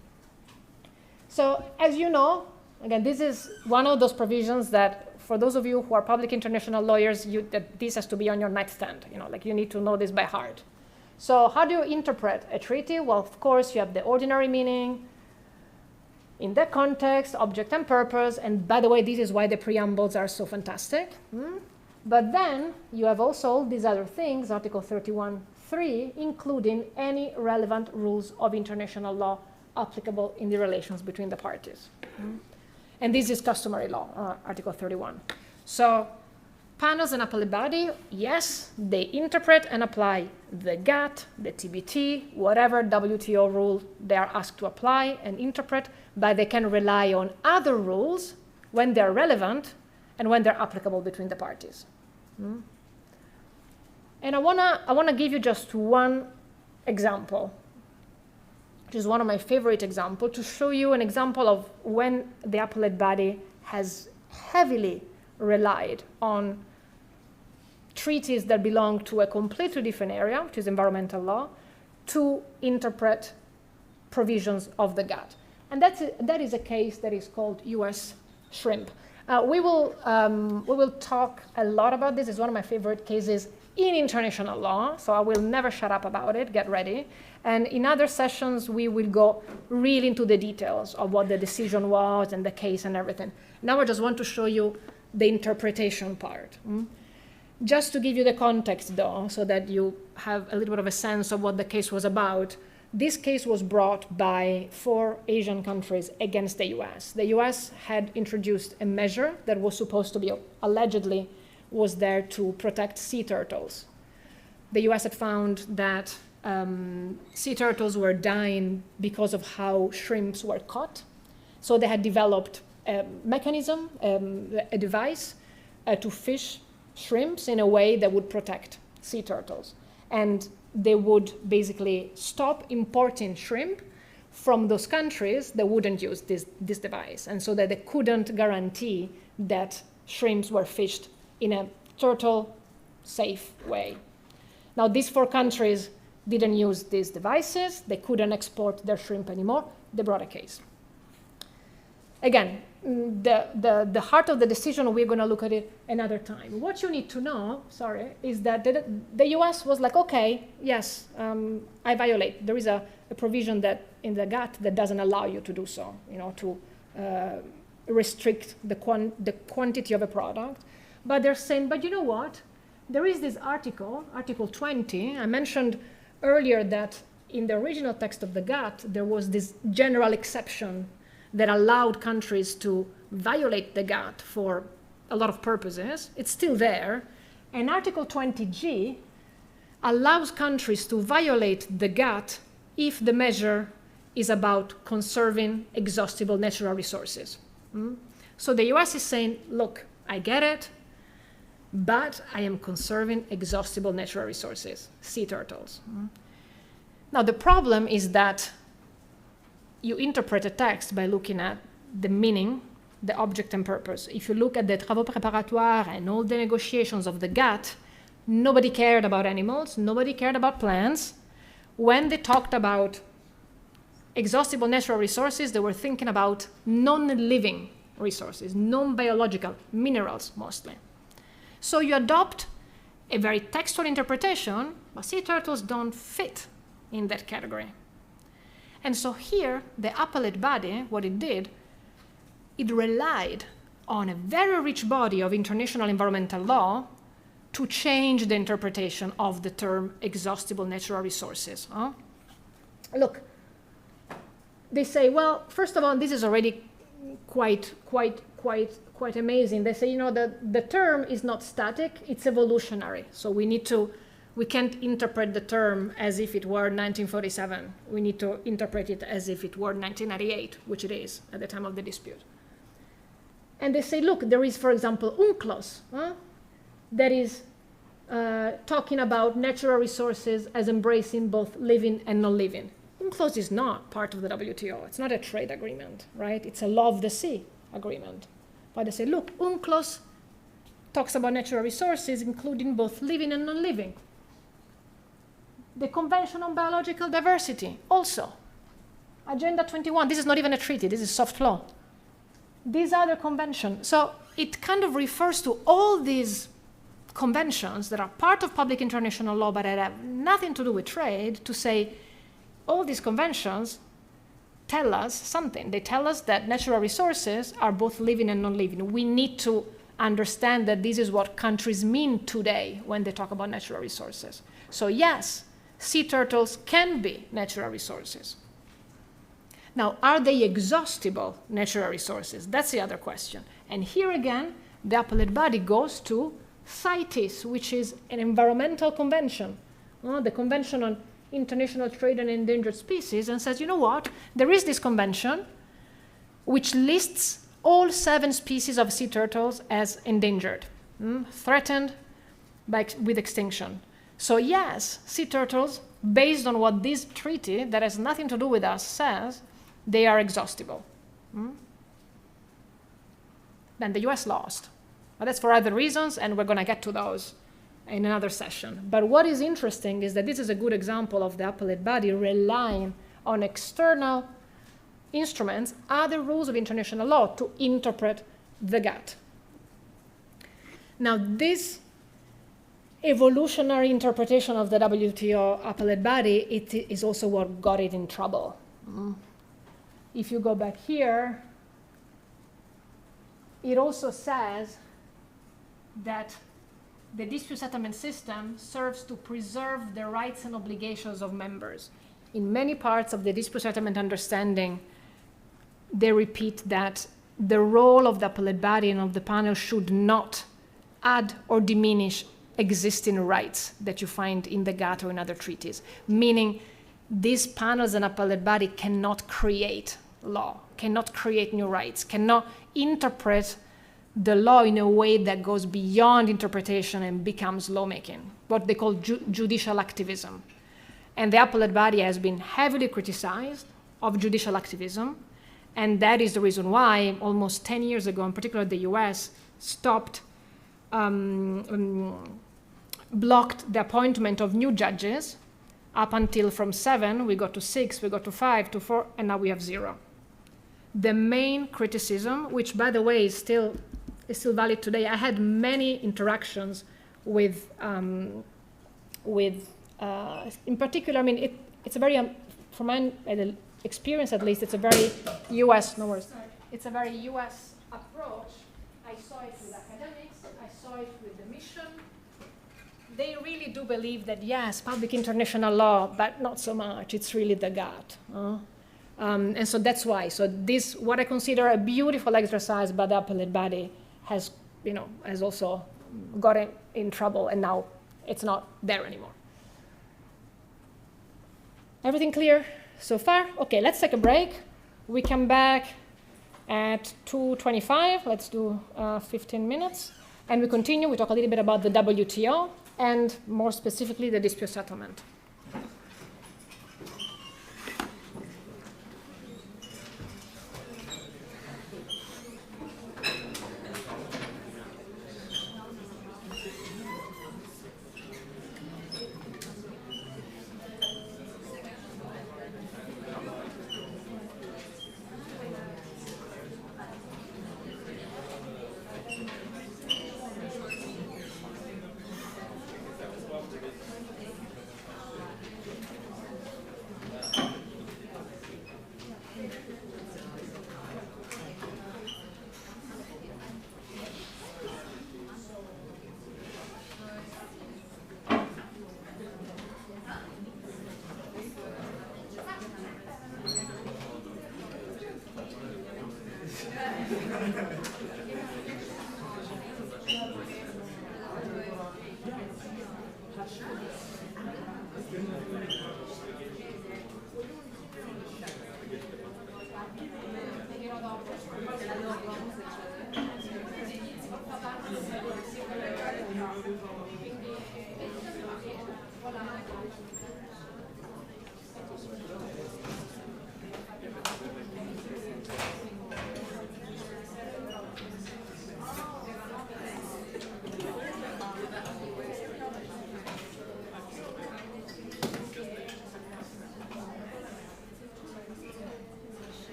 A: So, as you know, again, this is one of those provisions that, for those of you who are public international lawyers, that this has to be on your nightstand. You need to know this by heart. So how do you interpret a treaty? Well, of course, you have the ordinary meaning, in that context, object and purpose, and by the way, this is why the preambles are so fantastic. But then you have also all these other things, Article 31(3), including any relevant rules of international law applicable in the relations between the parties. And this is customary law, Article 31. So panels and appellate body, yes, they interpret and apply the GATT, the TBT, whatever WTO rule they are asked to apply and interpret, but they can rely on other rules when they're relevant and when they're applicable between the parties. And I wanna give you just one example, which is one of my favorite examples, to show you an example of when the appellate body has heavily relied on treaties that belong to a completely different area, which is environmental law, to interpret provisions of the GATT. And that is a case that is called US shrimp. We will talk a lot about this. It's one of my favorite cases in international law, so I will never shut up about it. Get ready. And in other sessions, we will go really into the details of what the decision was and the case and everything. Now I just want to show you the interpretation part. Just to give you the context, though, so that you have a little bit of a sense of what the case was about. This case was brought by 4 Asian countries against the US. The US had introduced a measure that was supposed to be, allegedly, was there to protect sea turtles. The US had found that sea turtles were dying because of how shrimps were caught. So they had developed a mechanism, a device to fish shrimps in a way that would protect sea turtles. And they would basically stop importing shrimp from those countries that wouldn't use this device, and so that they couldn't guarantee that shrimps were fished in a turtle safe way. Now, these 4 countries didn't use these devices. They couldn't export their shrimp anymore. They brought a case. Again, the heart of the decision, we're going to look at it another time. What you need to know, is that the US was like, okay, yes, I violate. There is a provision that in the GATT that doesn't allow you to do so, to restrict the quantity of a product. But they're saying, but you know what? There is this article, Article 20. I mentioned earlier that in the original text of the GATT, there was this general exception that allowed countries to violate the GATT for a lot of purposes. It's still there. And Article 20G allows countries to violate the GATT if the measure is about conserving exhaustible natural resources. So the US is saying, look, I get it, but I am conserving exhaustible natural resources, sea turtles. Now, the problem is that you interpret a text by looking at the meaning, the object and purpose. If you look at the travaux préparatoires and all the negotiations of the GATT, nobody cared about animals, nobody cared about plants. When they talked about exhaustible natural resources, they were thinking about non-living resources, non-biological minerals mostly. So you adopt a very textual interpretation, but sea turtles don't fit in that category. And so here, the appellate body, what it did, it relied on a very rich body of international environmental law to change the interpretation of the term exhaustible natural resources. Look, they say, well, first of all, this is already quite amazing. They say, the term is not static, it's evolutionary. So we can't interpret the term as if it were 1947. We need to interpret it as if it were 1998, which it is at the time of the dispute. And they say, look, there is, for example, UNCLOS, that is talking about natural resources as embracing both living and non-living. UNCLOS is not part of the WTO. It's not a trade agreement, right? It's a law of the sea agreement. But they say, look, UNCLOS talks about natural resources, including both living and non-living. The Convention on Biological Diversity, also. Agenda 21, this is not even a treaty, this is soft law. These other conventions. So it kind of refers to all these conventions that are part of public international law but that have nothing to do with trade, to say all these conventions tell us something. They tell us that natural resources are both living and non-living. We need to understand that this is what countries mean today when they talk about natural resources. So yes, sea turtles can be natural resources. Now, are they exhaustible natural resources? That's the other question. And here again, the appellate body goes to CITES, which is an environmental convention, the Convention on International Trade in Endangered Species, and says, you know what? There is this convention which lists all 7 species of sea turtles as endangered, threatened with extinction. So yes, sea turtles, based on what this treaty that has nothing to do with us says, they are exhaustible. Then the US lost. But that's for other reasons, and we're going to get to those in another session. But what is interesting is that this is a good example of the appellate body relying on external instruments, other rules of international law, to interpret the GATT. Now, this evolutionary interpretation of the WTO appellate body, it is also what got it in trouble. If you go back here, it also says that the dispute settlement system serves to preserve the rights and obligations of members. In many parts of the dispute settlement understanding, they repeat that the role of the appellate body and of the panel should not add or diminish existing rights that you find in the GATT or in other treaties, meaning these panels and appellate body cannot create law, cannot create new rights, cannot interpret the law in a way that goes beyond interpretation and becomes lawmaking, what they call judicial activism. And the appellate body has been heavily criticized of judicial activism. And that is the reason why almost 10 years ago, in particular the US, stopped, blocked the appointment of new judges up until from 7, we got to 6, we got to 5, to 4, and now we have 0. The main criticism, which by the way is still valid today, I had many interactions with in particular, I mean, it's a very, from my experience at least, it's a very US, no worries, it's a very US approach. I saw it with academics, I saw it with the mission. They really do believe that, yes, public international law, but not so much, it's really the gut. And so that's why. So this, what I consider a beautiful exercise by the appellate body, has also got in trouble, and now it's not there anymore. Everything clear so far? Okay, let's take a break. We come back at 2:25. Let's do 15 minutes. And we continue. We talk a little bit about the WTO and more specifically the dispute settlement.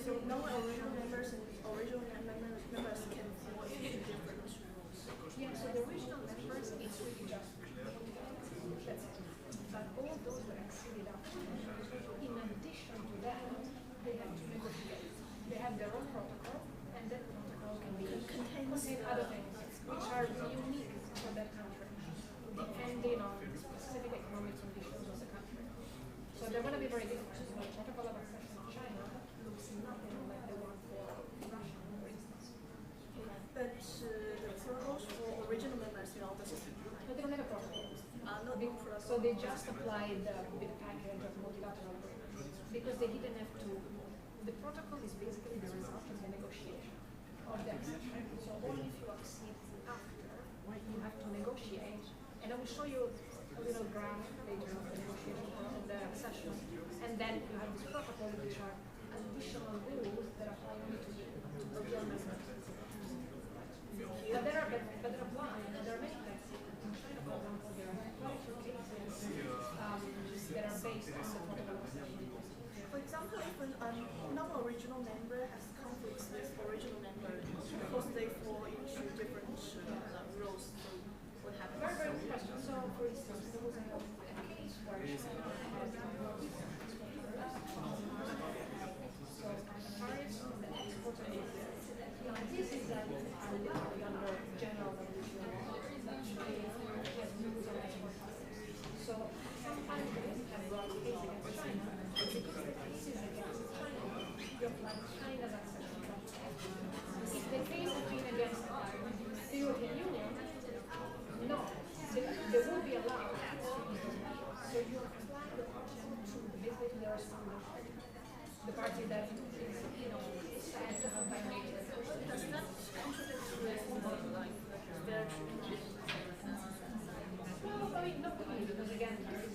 B: So no original members and original members can vote in different rules.
A: Yeah, so the original members, it's really just that's it. But all those that exceeded up, in addition to that, they have to negotiate. They have their own protocol, and that protocol can contain other things which are unique for that country, depending on the specific economic conditions of the country. So they're going to be very different. The protocol of accession in China nothing like the one for Russia, for instance.
B: But the protocols for original members now doesn't apply.
A: But they don't have a protocol.
B: Not no protocol.
A: So they just applied the package of multilateral agreements because they didn't have to. The protocol is basically the result of the negotiation of the accession. So only if you accede after, you have to negotiate. And I will show you a little graph later of the negotiation of the accession. And then you have this protocol, which are additional rules that apply only to your members. But there are applied. There are many places. In China, for example, there are quite a few cases that are based on the protocol accession.
B: For example, if a non-original member has conflicts with original member because they fall into different roles, so what happens?
A: Very, very good question. So, for instance, there was a case where China had so tariffs on the export of India. Now, this is allowed under general WTO law that China has rules on export tariffs. So, some countries have brought cases against China because the cases against China, you apply China's accession protocol. If the case has been against the European Union, no, they will be allowed. So you apply the protocol to basically the respondent party, the party that is, said by nature.
B: Does that contradict with like their treaty?
A: No, I mean, not really, because again, there is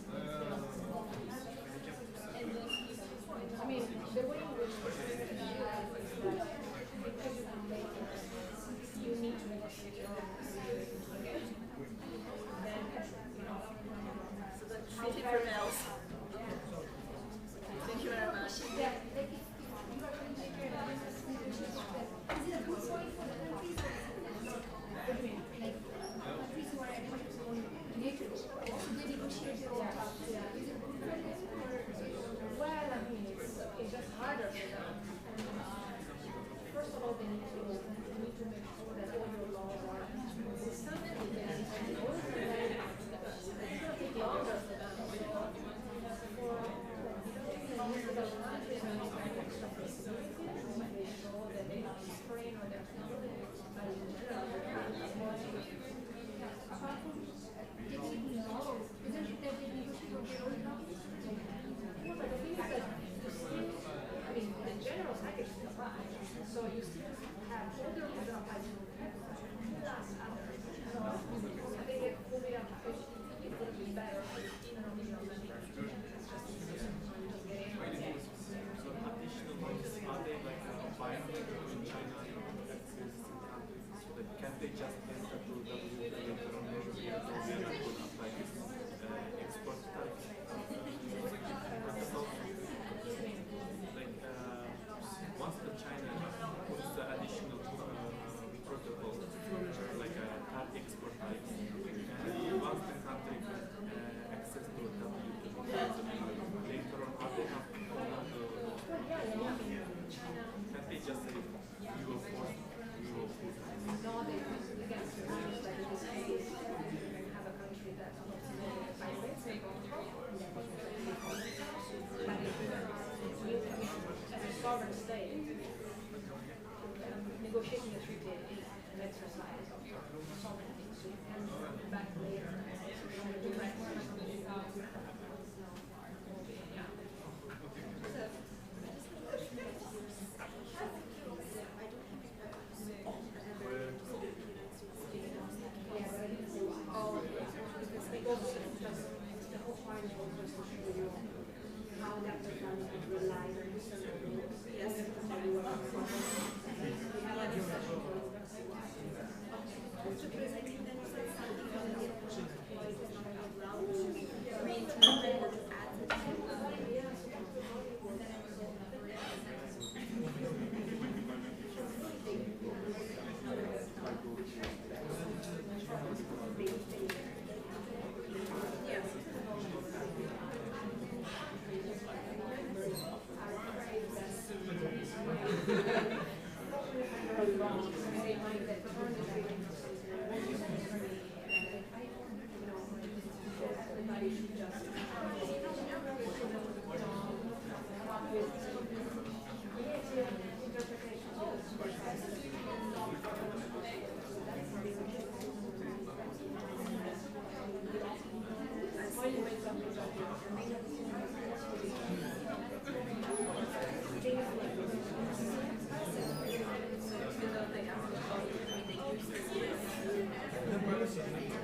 A: I mean, the way in which this is is that because you can make it, you need to negotiate your own again. Then,
B: So the treaty prevails. Thank you very much.
A: yeah, well, I mean, it's just harder for them. First of all, they need to make sure that all your laws are consistent with the rules, and then it's going to take longer for them. For most of those countries, they need to have extra flexibility to make sure that they don't strain on their capability. But in general, it's more well, but the thing is that you still, I mean, the general package is applied, so you still have all the rules that apply to plus others. So I think it will be a package, it would be better for an original member.
C: So additional ones, are they like binding in China access countries? So that can they just enter to WTO later on or we could apply this export tariff? Like once the China puts the additional protocol, like a export tariff, once the country access to WTO later on, are they have can they just say we will force?
A: No, they again, suppose that in this case, you have a country that violates the protocol, but if you as a sovereign state, negotiating a treaty is an exercise of sovereignty, so you can come back later and do that. The whole point was just to show you how that becomes relies on certain rules. Yes. We have a discussion.
B: To present them something Thank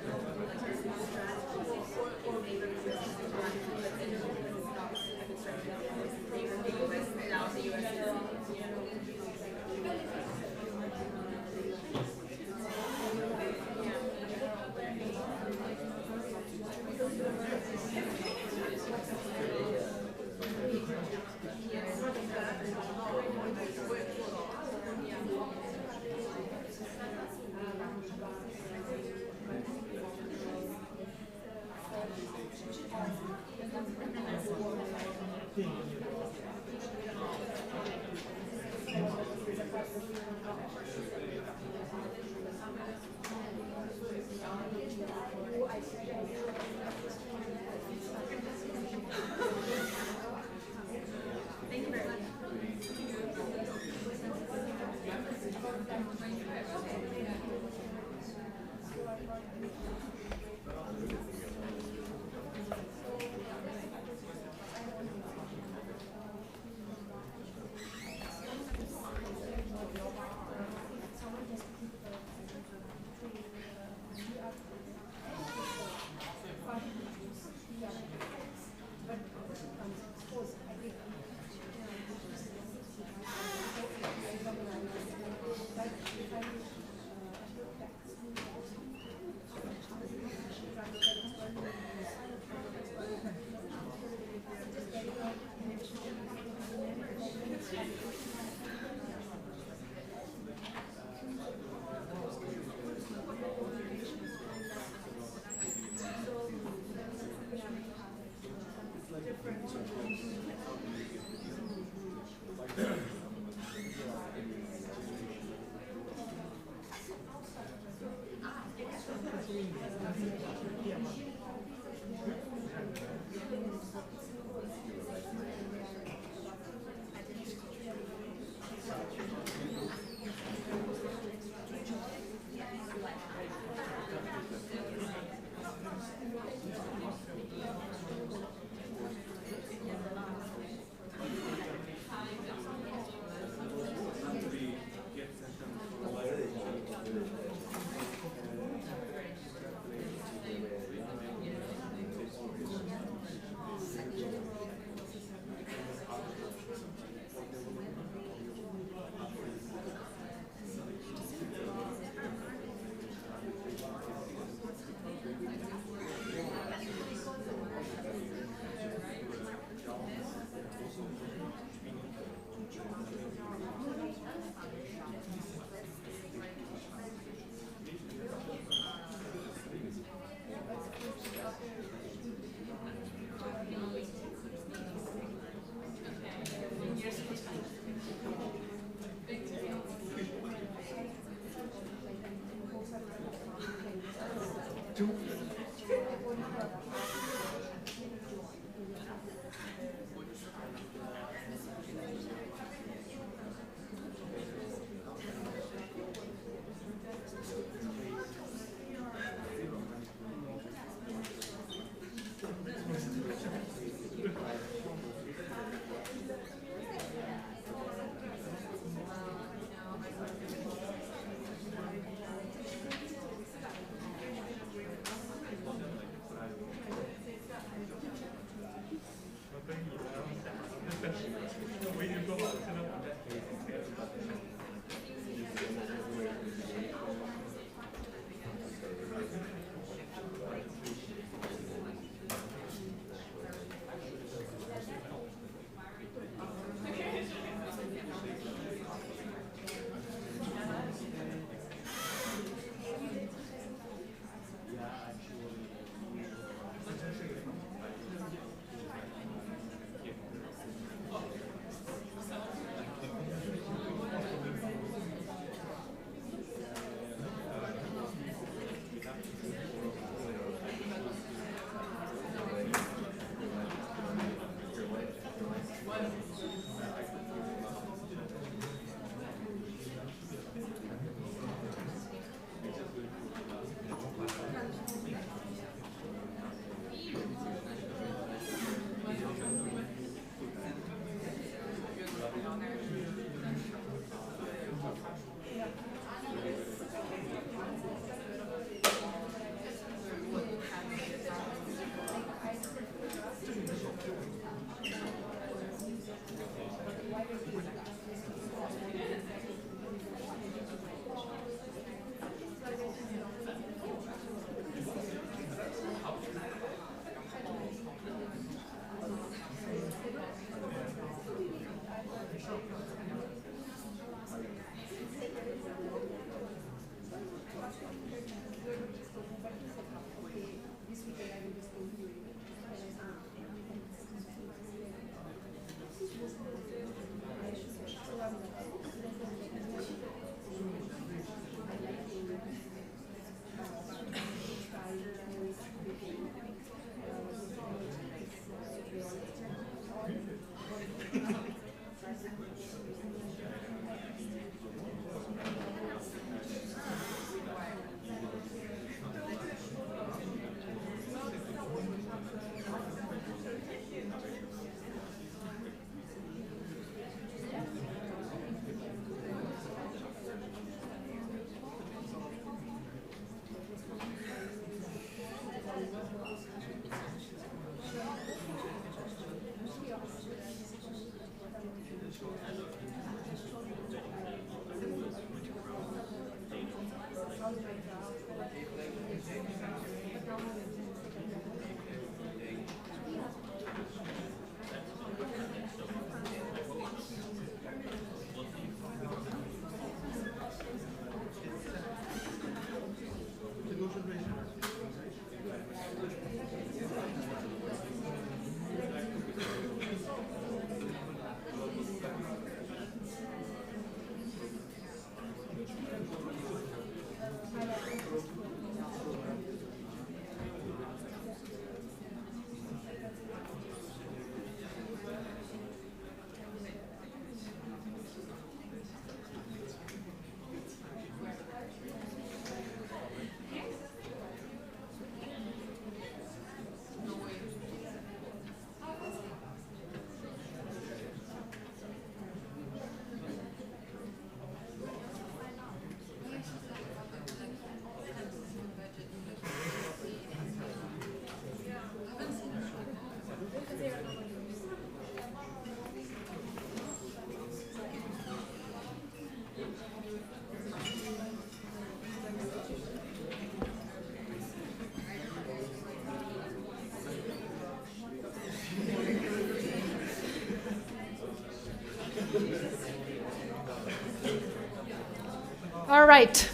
A: All right.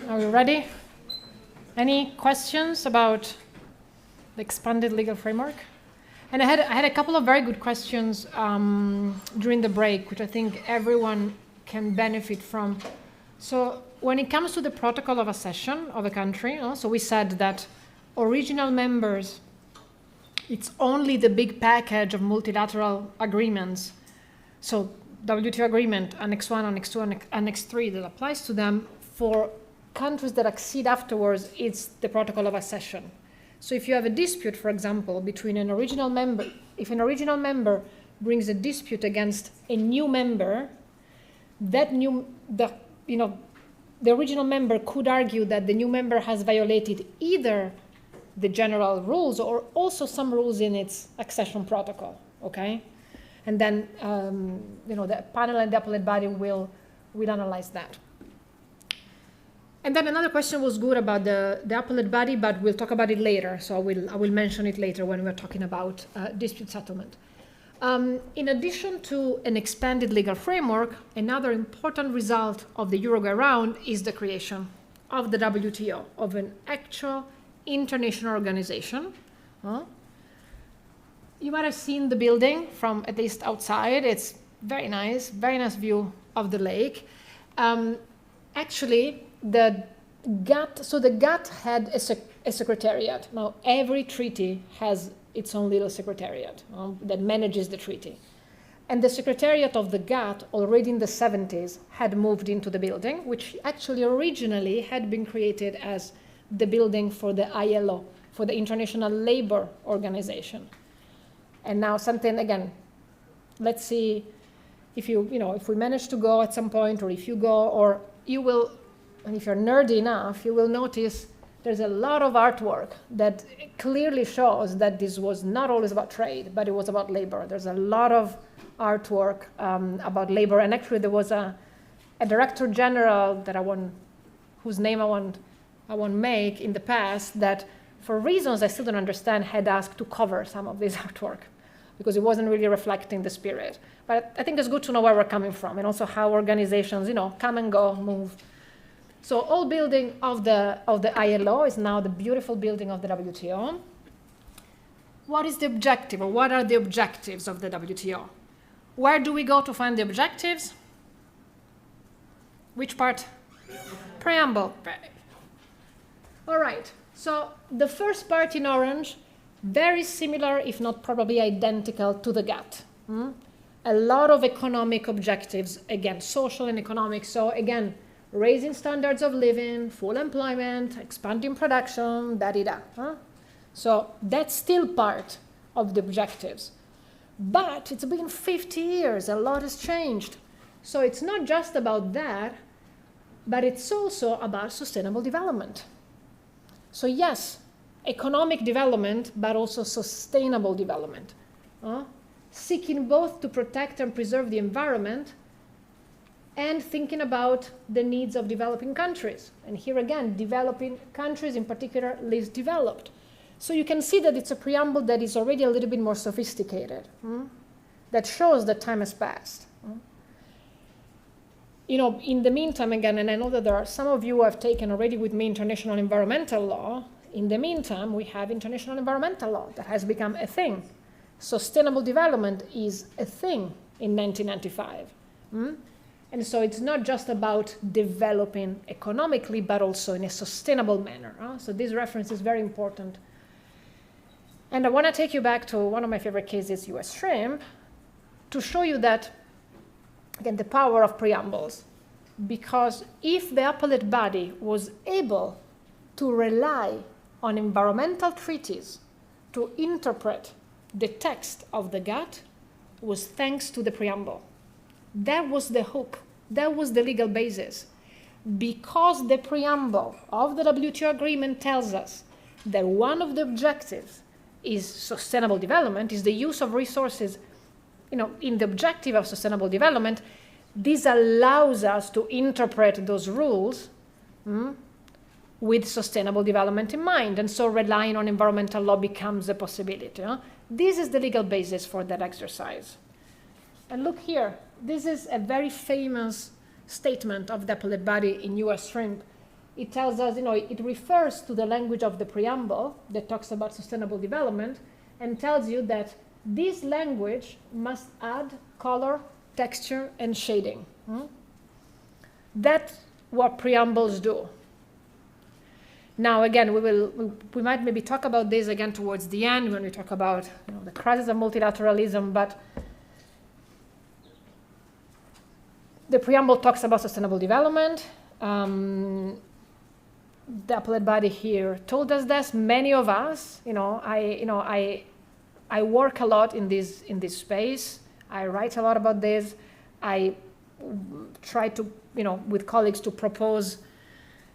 A: Are we ready? Any questions about the expanded legal framework? And I had a couple of very good questions during the break, which I think everyone can benefit from. So when it comes to the protocol of accession of a country, so we said that original members, it's only the big package of multilateral agreements. So WTO agreement, Annex 1, Annex 2, Annex 3 that applies to them. For countries that accede afterwards, it's the protocol of accession. So if you have a dispute, for example, between an original member, if an original member brings a dispute against a new member, the original member could argue that the new member has violated either the general rules or also some rules in its accession protocol, okay? And then, the panel and the appellate body will analyze that. And then another question was good about the appellate body, but we'll talk about it later. So I will mention it later when we're talking about dispute settlement. In addition to an expanded legal framework, another important result of the Uruguay round is the creation of the WTO, of an actual international organization. You might have seen the building from at least outside. It's very nice view of the lake. Actually, the GATT had a secretariat. Now, every treaty has its own little secretariat that manages the treaty. And the secretariat of the GATT, already in the 70s, had moved into the building, which actually originally had been created as the building for the ILO, for the International Labor Organization. And now something, again, let's see if if we manage to go at some point, or if you go, or you will, and if you're nerdy enough, you will notice there's a lot of artwork that clearly shows that this was not always about trade, but it was about labor. There's a lot of artwork about labor, and actually there was a director general that whose name I won't make in the past, that for reasons I still don't understand, had asked to cover some of this artwork because it wasn't really reflecting the spirit. But I think it's good to know where we're coming from, and also how organizations, come and go, move. So all building of the ILO is now the beautiful building of the WTO. What is the objective, or what are the objectives of the WTO? Where do we go to find the objectives? Which part? Preamble. All right, so the first part in orange, very similar, if not probably identical to the GATT. A lot of economic objectives, again, social and economic. So again, raising standards of living, full employment, expanding production, da-di-da. So that's still part of the objectives. But it's been 50 years, a lot has changed. So it's not just about that, but it's also about sustainable development. So yes, economic development, but also sustainable development. Seeking both to protect and preserve the environment and thinking about the needs of developing countries. And here again, developing countries, in particular, least developed. So you can see that it's a preamble that is already a little bit more sophisticated, that shows that time has passed. You know, in the meantime, again, and I know that there are some of you who have taken already with me international environmental law. In the meantime, we have international environmental law that has become a thing. Sustainable development is a thing in 1995. And so it's not just about developing economically, but also in a sustainable manner. So this reference is very important. And I want to take you back to one of my favorite cases, US shrimp, to show you that, again, the power of preambles. Because if the appellate body was able to rely on environmental treaties to interpret the text of the GATT, was thanks to the preamble. That was the hook. That was the legal basis. Because the preamble of the WTO agreement tells us that one of the objectives is sustainable development, is the use of resources, in the objective of sustainable development, this allows us to interpret those rules with sustainable development in mind. And so relying on environmental law becomes a possibility. This is the legal basis for that exercise. And look here, this is a very famous statement of the appellate body in US shrimp. It tells us, it refers to the language of the preamble that talks about sustainable development and tells you that this language must add color, texture, and shading. That's what preambles do. Now, again, we might maybe talk about this again towards the end when we talk about the crisis of multilateralism, but the preamble talks about sustainable development. The appellate body here told us this. Many of us, I work a lot in this space. I write a lot about this. I try to, with colleagues to propose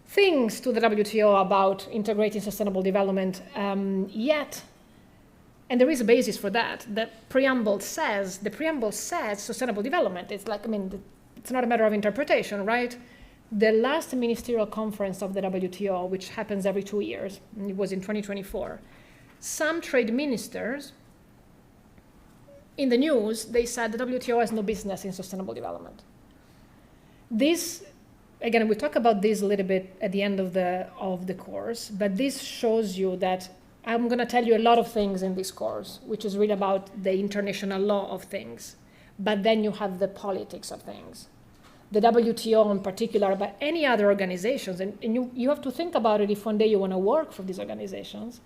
A: things to the WTO about integrating sustainable development. Yet, and there is a basis for that. The preamble says sustainable development. It's like, it's not a matter of interpretation, right? The last ministerial conference of the WTO, which happens every 2 years, it was in 2024, some trade ministers, in the news, they said the WTO has no business in sustainable development. This, again, we talk about this a little bit at the end of the course, but this shows you that I'm going to tell you a lot of things in this course, which is really about the international law of things, but then you have the politics of things. The WTO in particular, but any other organizations, and you have to think about it if one day you want to work for these organizations,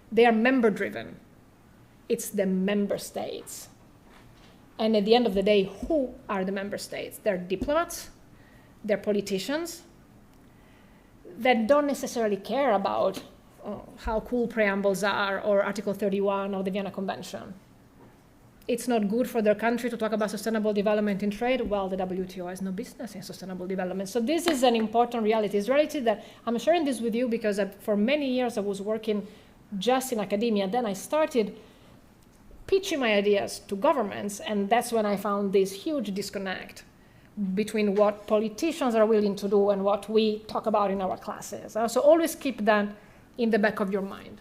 A: they are member-driven. It's the member states. And at the end of the day, who are the member states? They're diplomats, they're politicians that don't necessarily care about how cool preambles are or Article 31 of the Vienna Convention. It's not good for their country to talk about sustainable development in trade. Well, the WTO has no business in sustainable development. So this is an important reality. It's reality that I'm sharing this with you because for many years I was working just in academia. Then I started pitching my ideas to governments, and that's when I found this huge disconnect between what politicians are willing to do and what we talk about in our classes. So always keep that in the back of your mind.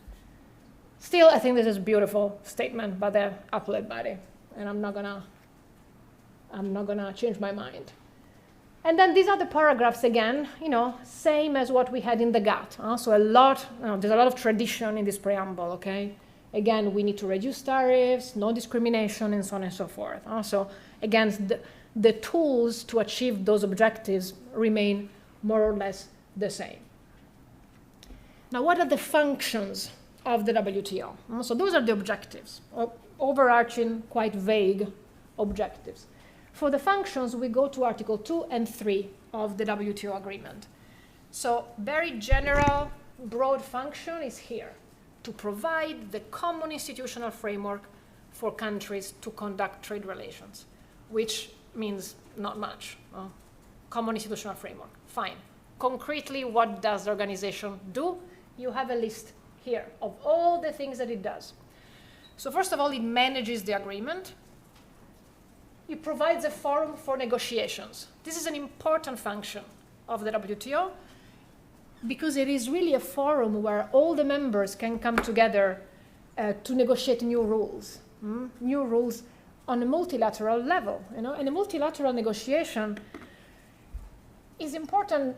A: Still, I think this is a beautiful statement by the appellate body, and I'm not gonna change my mind. And then these are the paragraphs again, same as what we had in the GATT. So there's a lot of tradition in this preamble, okay? Again, we need to reduce tariffs, no discrimination, and so on and so forth. So again, the tools to achieve those objectives remain more or less the same. Now, what are the functions of the WTO? So those are the objectives, overarching, quite vague objectives. For the functions, we go to Article 2 and 3 of the WTO agreement. So very general, broad function is here, to provide the common institutional framework for countries to conduct trade relations, which means not much. Common institutional framework, fine. Concretely, what does the organization do? You have a list here of all the things that it does. So first of all, it manages the agreement. It provides a forum for negotiations. This is an important function of the WTO because it is really a forum where all the members can come together to negotiate new rules on a multilateral level. And a multilateral negotiation is important.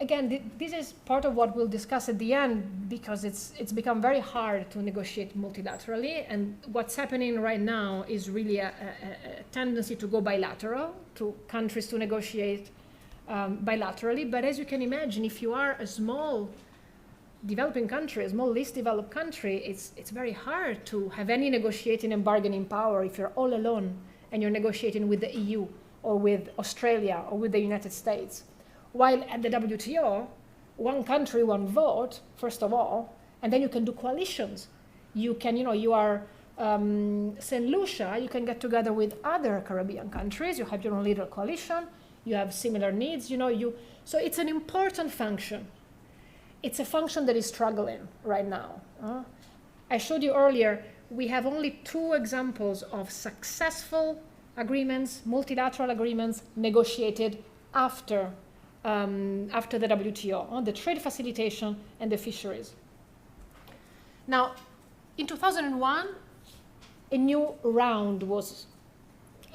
A: Again, this is part of what we'll discuss at the end because it's become very hard to negotiate multilaterally, and what's happening right now is really a tendency to go bilateral, to countries to negotiate bilaterally. But as you can imagine, if you are a small developing country, a small least developed country, it's very hard to have any negotiating and bargaining power if you're all alone and you're negotiating with the EU or with Australia or with the United States. While at the WTO, one country, one vote, first of all, and then you can do coalitions. You can, you are St. Lucia, you can get together with other Caribbean countries. You have your own little coalition. You have similar needs. So it's an important function. It's a function that is struggling right now. I showed you earlier, we have only 2 examples of successful agreements, multilateral agreements, negotiated after the WTO, the trade facilitation and the fisheries. Now, in 2001, a new round was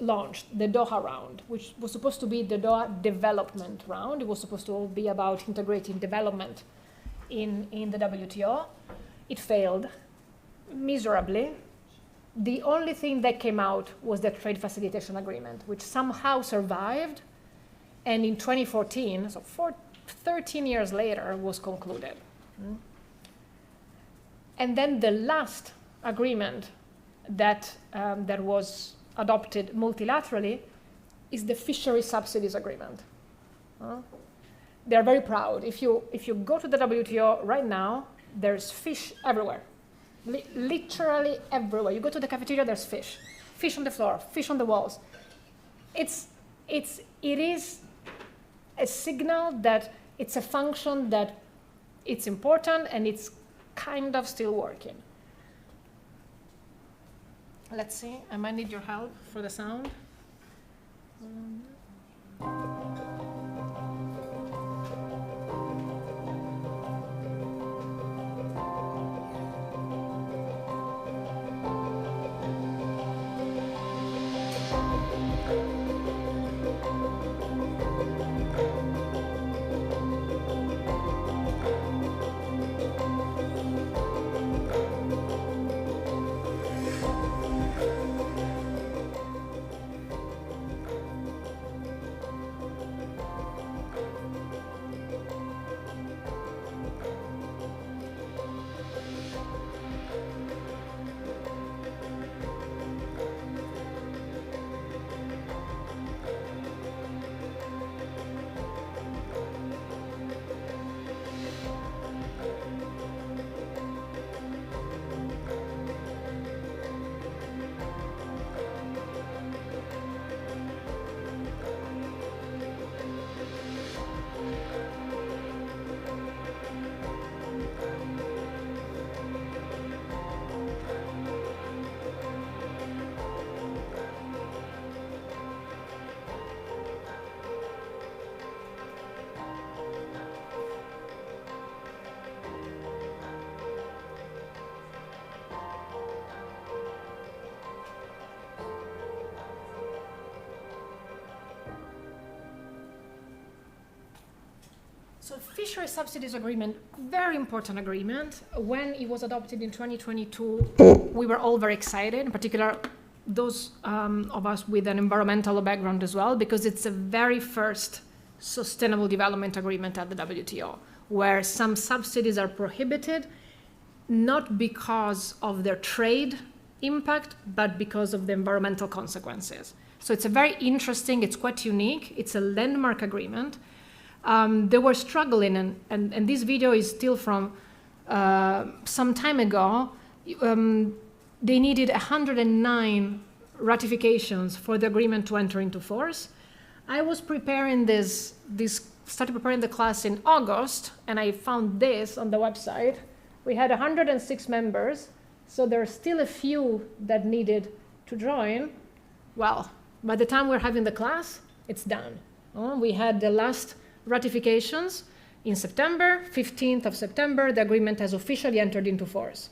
A: launched, the Doha round, which was supposed to be the Doha development round. It was supposed to be about integrating development in the WTO. It failed miserably. The only thing that came out was the trade facilitation agreement, which somehow survived, and in 2014, so 13 years later, was concluded. And then the last agreement that was adopted multilaterally is the fishery subsidies agreement. They're very proud. If you go to the WTO right now, there's fish everywhere, literally everywhere. You go to the cafeteria, there's fish on the floor, fish on the walls. It is a signal that it's a function that it's important and it's kind of still working. Let's see, I might need your help for the sound. So fishery subsidies agreement, very important agreement. When it was adopted in 2022, we were all very excited, in particular those of us with an environmental background as well, because it's the very first sustainable development agreement at the WTO, where some subsidies are prohibited, not because of their trade impact, but because of the environmental consequences. So it's a very interesting, it's quite unique, it's a landmark agreement. They were struggling, and this video is still from some time ago. They needed 109 ratifications for the agreement to enter into force. I was preparing started preparing the class in August, and I found this on the website. We had 106 members, so there are still a few that needed to join. Well, by the time we're having the class, it's done. We had the last ratifications in September, 15th of September, the agreement has officially entered into force.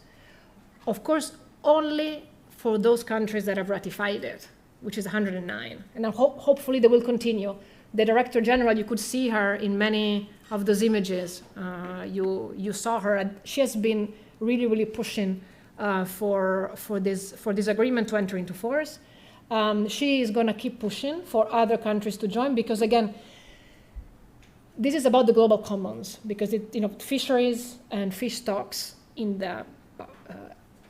A: Of course, only for those countries that have ratified it, which is 109. And hopefully they will continue. The Director General, you could see her in many of those images. You saw her. She has been really, really pushing for this agreement to enter into force. She is going to keep pushing for other countries to join because, again, this is about the global commons because fisheries and fish stocks in the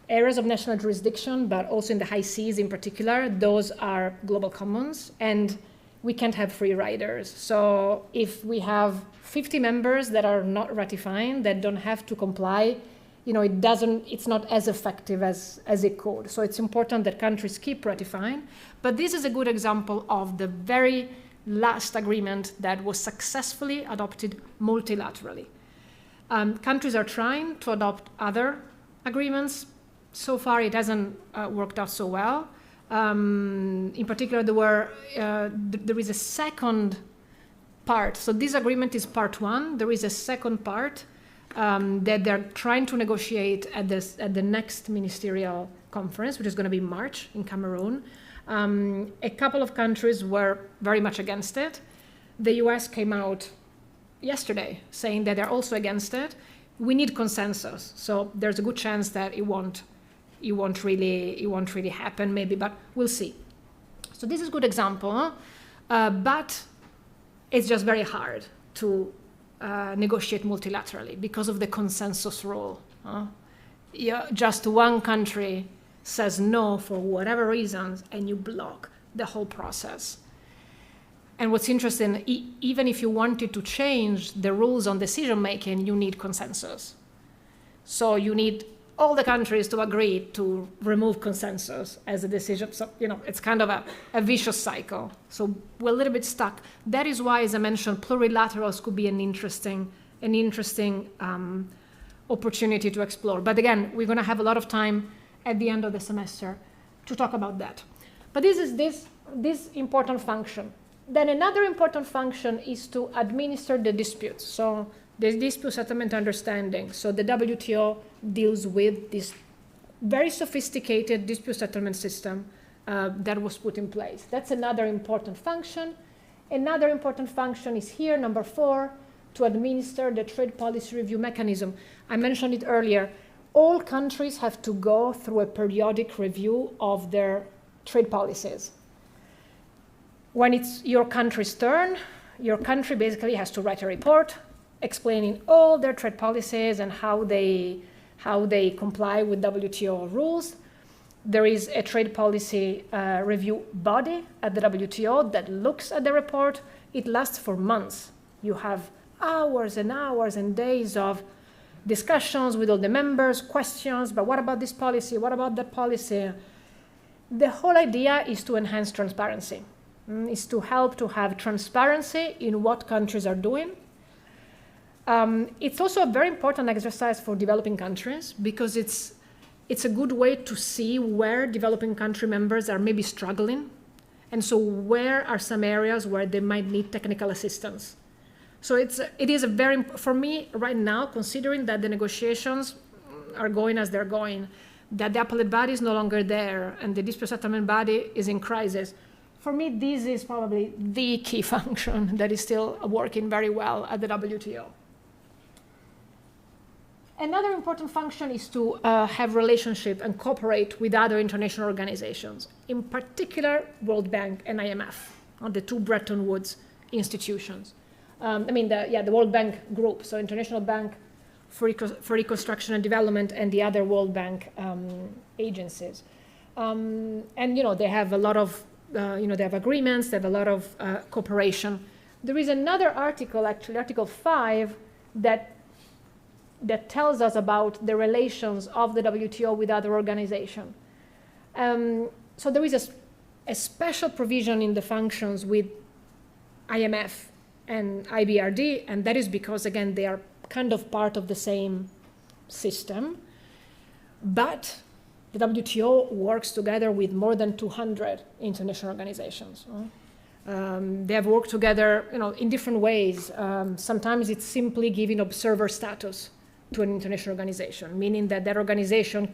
A: areas of national jurisdiction, but also in the high seas in particular, those are global commons, and we can't have free riders. So if we have 50 members that are not ratifying, that don't have to comply, it's not as effective as it could. So it's important that countries keep ratifying. But this is a good example of the very last agreement that was successfully adopted multilaterally. Countries are trying to adopt other agreements. So far, it hasn't worked out so well. In particular, there is a second part. So this agreement is part one. There is a second part that they're trying to negotiate at the next ministerial conference, which is going to be in March in Cameroon. A couple of countries were very much against it. The US came out yesterday saying that they're also against it. We need consensus. So there's a good chance that it won't really happen maybe, but we'll see. So this is a good example, but it's just very hard to negotiate multilaterally because of the consensus rule. Just one country says no for whatever reasons, and you block the whole process. And what's interesting, even if you wanted to change the rules on decision making, you need consensus. So you need all the countries to agree to remove consensus as a decision. So, it's kind of a vicious cycle. So we're a little bit stuck. That is why, as I mentioned, plurilaterals could be an interesting opportunity to explore. But again, we're going to have a lot of time at the end of the semester to talk about that. But this is this important function. Then another important function is to administer the disputes. So the dispute settlement understanding. So the WTO deals with this very sophisticated dispute settlement system that was put in place. That's another important function. Another important function is here, number 4, to administer the trade policy review mechanism. I mentioned it earlier. All countries have to go through a periodic review of their trade policies. When it's your country's turn, your country basically has to write a report explaining all their trade policies and how they comply with WTO rules. There is a trade policy review body at the WTO that looks at the report. It lasts for months. You have hours and hours and days of discussions with all the members, questions, but what about this policy? What about that policy? The whole idea is to enhance transparency, is to help to have transparency in what countries are doing. It's also a very important exercise for developing countries because it's a good way to see where developing country members are maybe struggling. And so where are some areas where they might need technical assistance? So it is a very, for me right now, considering that the negotiations are going as they're going, that the appellate body is no longer there and the dispute settlement body is in crisis, for me, this is probably the key function that is still working very well at the WTO. Another important function is to have relationship and cooperate with other international organizations, in particular World Bank and IMF, the two Bretton Woods institutions. The World Bank group, so International Bank for Reconstruction and Development and the other World Bank agencies. They have a lot of, they have agreements, they have a lot of cooperation. There is another article, actually, Article 5, that tells us about the relations of the WTO with other organizations. So there is a special provision in the functions with IMF and IBRD, and that is because, again, they are kind of part of the same system. But the WTO works together with more than 200 international organizations. They have worked together, in different ways. Sometimes it's simply giving observer status to an international organization, meaning that organization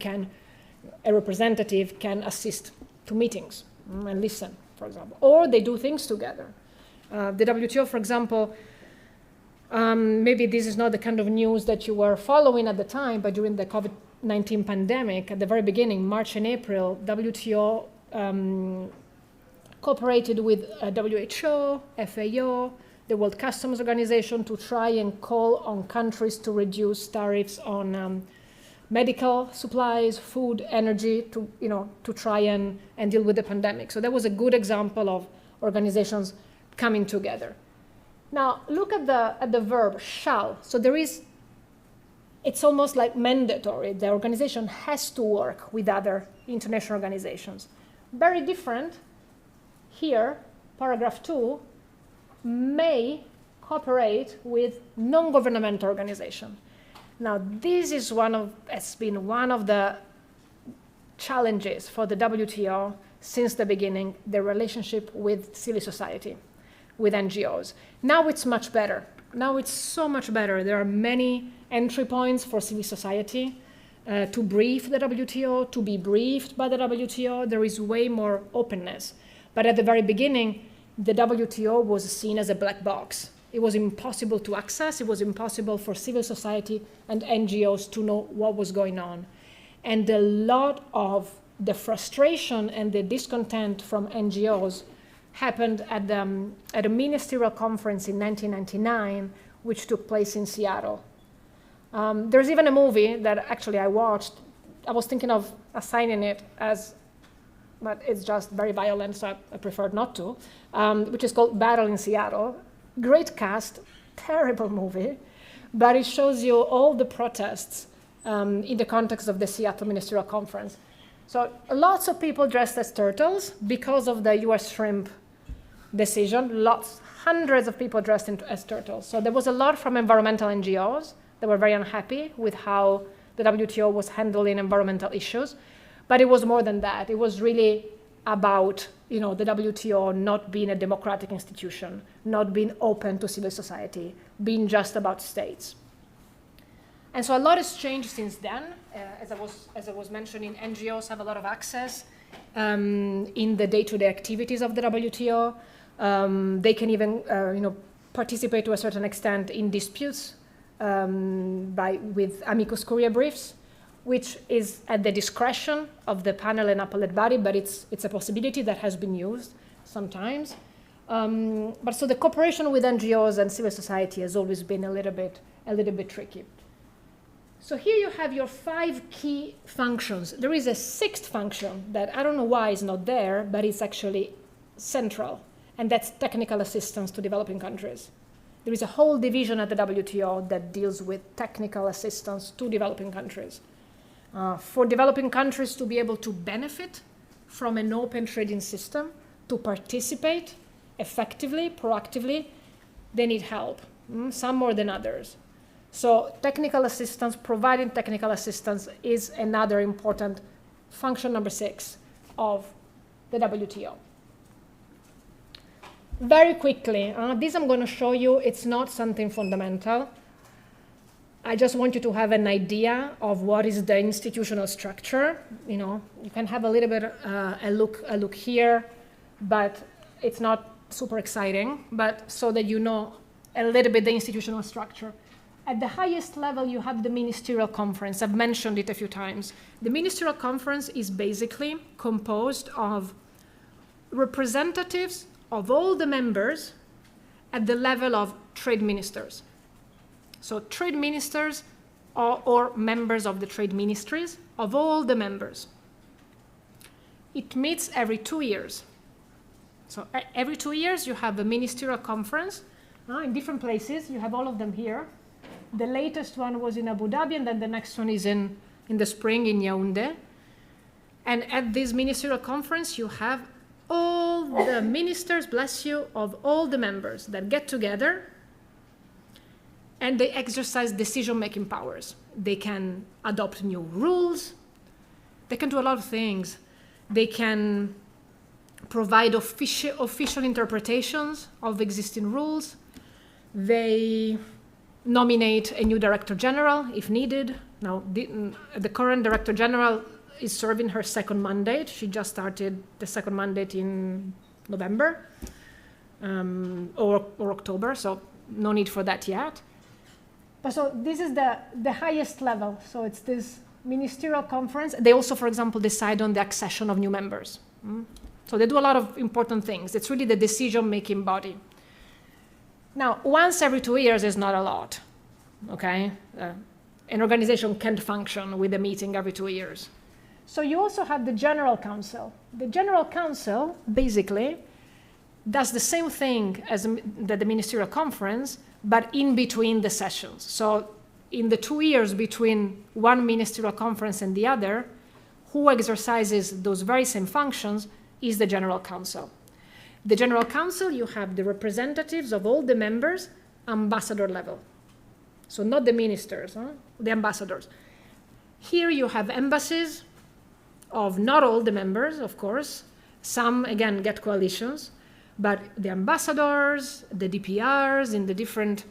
A: a representative can assist to meetings and listen, for example. Or they do things together. The WTO, for example, maybe this is not the kind of news that you were following at the time, but during the COVID-19 pandemic, at the very beginning, March and April, WTO cooperated with WHO, FAO, the World Customs Organization to try and call on countries to reduce tariffs on medical supplies, food, energy, to try and deal with the pandemic. So that was a good example of organizations coming together. Now look at the verb shall. So it's almost like mandatory. The organization has to work with other international organizations. Very different here, paragraph 2, may cooperate with non-governmental organizations. Now, this is has been one of the challenges for the WTO since the beginning, the relationship with civil society, with NGOs. Now it's much better. Now it's so much better. There are many entry points for civil society to brief the WTO, to be briefed by the WTO. There is way more openness. But at the very beginning, the WTO was seen as a black box. It was impossible to access. It was impossible for civil society and NGOs to know what was going on. And a lot of the frustration and the discontent from NGOs happened at a ministerial conference in 1999, which took place in Seattle. There's even a movie that actually I watched. I was thinking of assigning it but it's just very violent, so I preferred not to, which is called Battle in Seattle. Great cast, terrible movie, but it shows you all the protests in the context of the Seattle Ministerial Conference. So lots of people dressed as turtles because of the US shrimp decision, hundreds of people dressed as turtles. So there was a lot from environmental NGOs that were very unhappy with how the WTO was handling environmental issues. But it was more than that. It was really about the WTO not being a democratic institution, not being open to civil society, being just about states. And so a lot has changed since then. As I was mentioning, NGOs have a lot of access in the day-to-day activities of the WTO. They can even participate to a certain extent in disputes with amicus curiae briefs, which is at the discretion of the panel and appellate body, but it's a possibility that has been used sometimes. But so the cooperation with NGOs and civil society has always been a little bit tricky. So here you have your 5 key functions. There is a 6th function that I don't know why is not there, but it's actually central, and that's technical assistance to developing countries. There is a whole division at the WTO that deals with technical assistance to developing countries. For developing countries to be able to benefit from an open trading system, to participate effectively, proactively, they need help, some more than others. So technical assistance, providing technical assistance is another important function number 6 of the WTO. Very quickly, this I'm going to show you, it's not something fundamental. I just want you to have an idea of what is the institutional structure. You can have a little bit a look here, but it's not super exciting, but so that you know a little bit the institutional structure. At the highest level, you have the ministerial conference. I've mentioned it a few times. The ministerial conference is basically composed of representatives of all the members at the level of trade ministers. So trade ministers or members of the trade ministries of all the members. It meets every 2 years. So every 2 years you have a ministerial conference in different places. You have all of them here. The latest one was in Abu Dhabi, and then the next one is in the spring in Yaoundé. And at this ministerial conference, you have all the ministers, bless you, of all the members that get together, and they exercise decision-making powers. They can adopt new rules. They can do a lot of things. They can provide official interpretations of existing rules. They nominate a new director general if needed. Now, the current director general is serving her second mandate. She just started the second mandate in November or October, so no need for that yet. But so this is the highest level. So it's this ministerial conference. They also, for example, decide on the accession of new members. So they do a lot of important things. It's really the decision-making body. Now, once every 2 years is not a lot, okay? An organization can't function with a meeting every 2 years. So you also have the General Council. The General Council basically does the same thing as the Ministerial Conference, but in between the sessions. So in the 2 years between one Ministerial Conference and the other, who exercises those very same functions is the General Council. The General Council, you have the representatives of all the members, ambassador level. So not the ministers, the ambassadors. Here you have embassies of not all the members, of course. Some, again, get coalitions. But the ambassadors, the DPRs in the different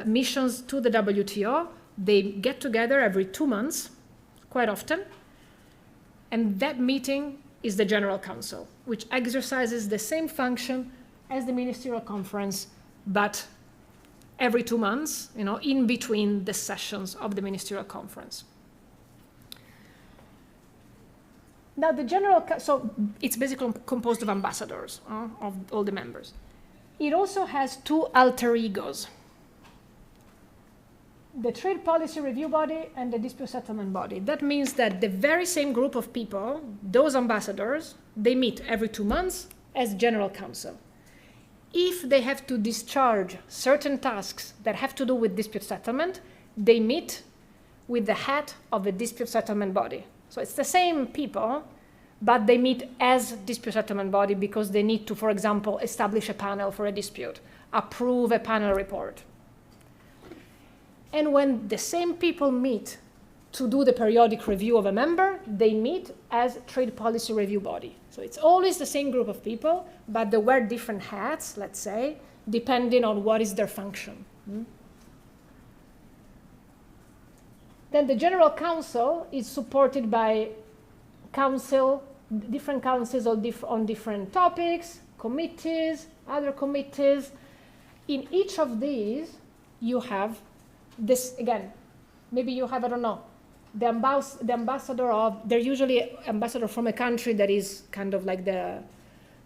A: missions to the WTO, they get together every 2 months, quite often. And that meeting is the General Council, which exercises the same function as the Ministerial Conference, but every 2 months, in between the sessions of the Ministerial Conference. Now so it's basically composed of ambassadors of all the members. It also has 2 alter egos: the Trade Policy Review Body and the Dispute Settlement Body. That means that the very same group of people, those ambassadors, they meet every 2 months as General Council. If they have to discharge certain tasks that have to do with dispute settlement, they meet with the head of the Dispute Settlement Body. So it's the same people, but they meet as dispute settlement body because they need to, for example, establish a panel for a dispute, approve a panel report. And when the same people meet to do the periodic review of a member, they meet as Trade Policy Review Body. So it's always the same group of people, but they wear different hats, let's say, depending on what is their function. Then the General Council is supported by different councils on different topics, committees, other committees. In each of these, you have this, again, maybe you have, I don't know, the ambassador they're usually ambassador from a country that is kind of like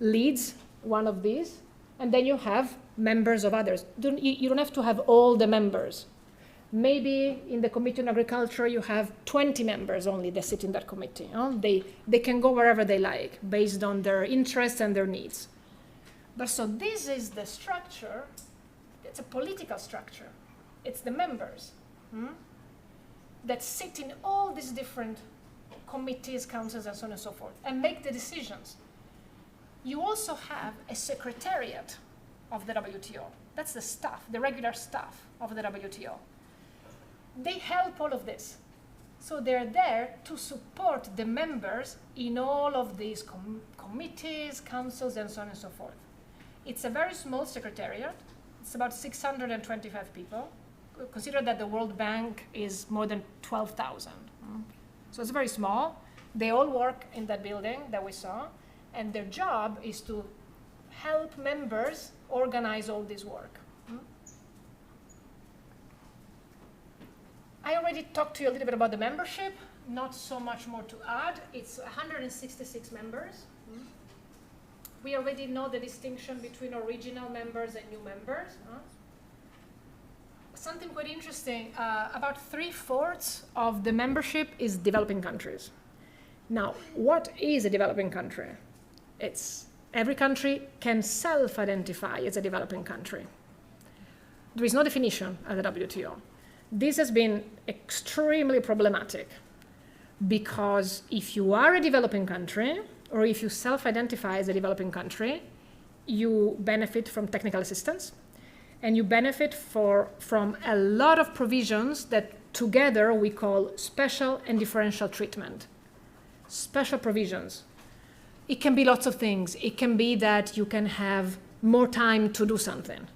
A: leads one of these, and then you have members of others. You don't have to have all the members. Maybe in the Committee on Agriculture, you have 20 members only that sit in that committee. They can go wherever they like, based on their interests and their needs. But so this is the structure. It's a political structure. It's the members that sit in all these different committees, councils, and so on and so forth, and make the decisions. You also have a secretariat of the WTO. That's the staff, the regular staff of the WTO. They help all of this. So they're there to support the members in all of these committees, councils, and so on and so forth. It's a very small secretariat. It's about 625 people. Consider that the World Bank is more than 12,000. So it's very small. They all work in that building that we saw, and their job is to help members organize all this work. I already talked to you a little bit about the membership, not so much more to add. It's 166 members. We already know the distinction between original members and new members. Something quite interesting, about 3/4 of the membership is developing countries. Now, what is a developing country? It's every country can self-identify as a developing country. There is no definition at the WTO. This has been extremely problematic because if you are a developing country or if you self-identify as a developing country, you benefit from technical assistance and you benefit from a lot of provisions that together we call special and differential treatment. Special provisions. It can be lots of things. It can be that you can have more time to do something.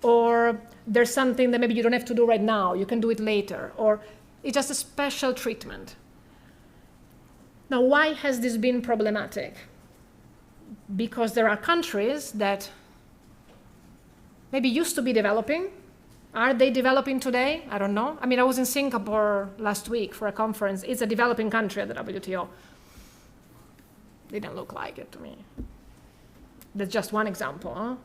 A: Or there's something that maybe you don't have to do right now, you can do it later, or it's just a special treatment. Now, why has this been problematic? Because there are countries that maybe used to be developing. Are they developing today? I don't know. I mean, I was in Singapore last week for a conference. It's a developing country at the WTO. Didn't look like it to me. That's just one example. Huh?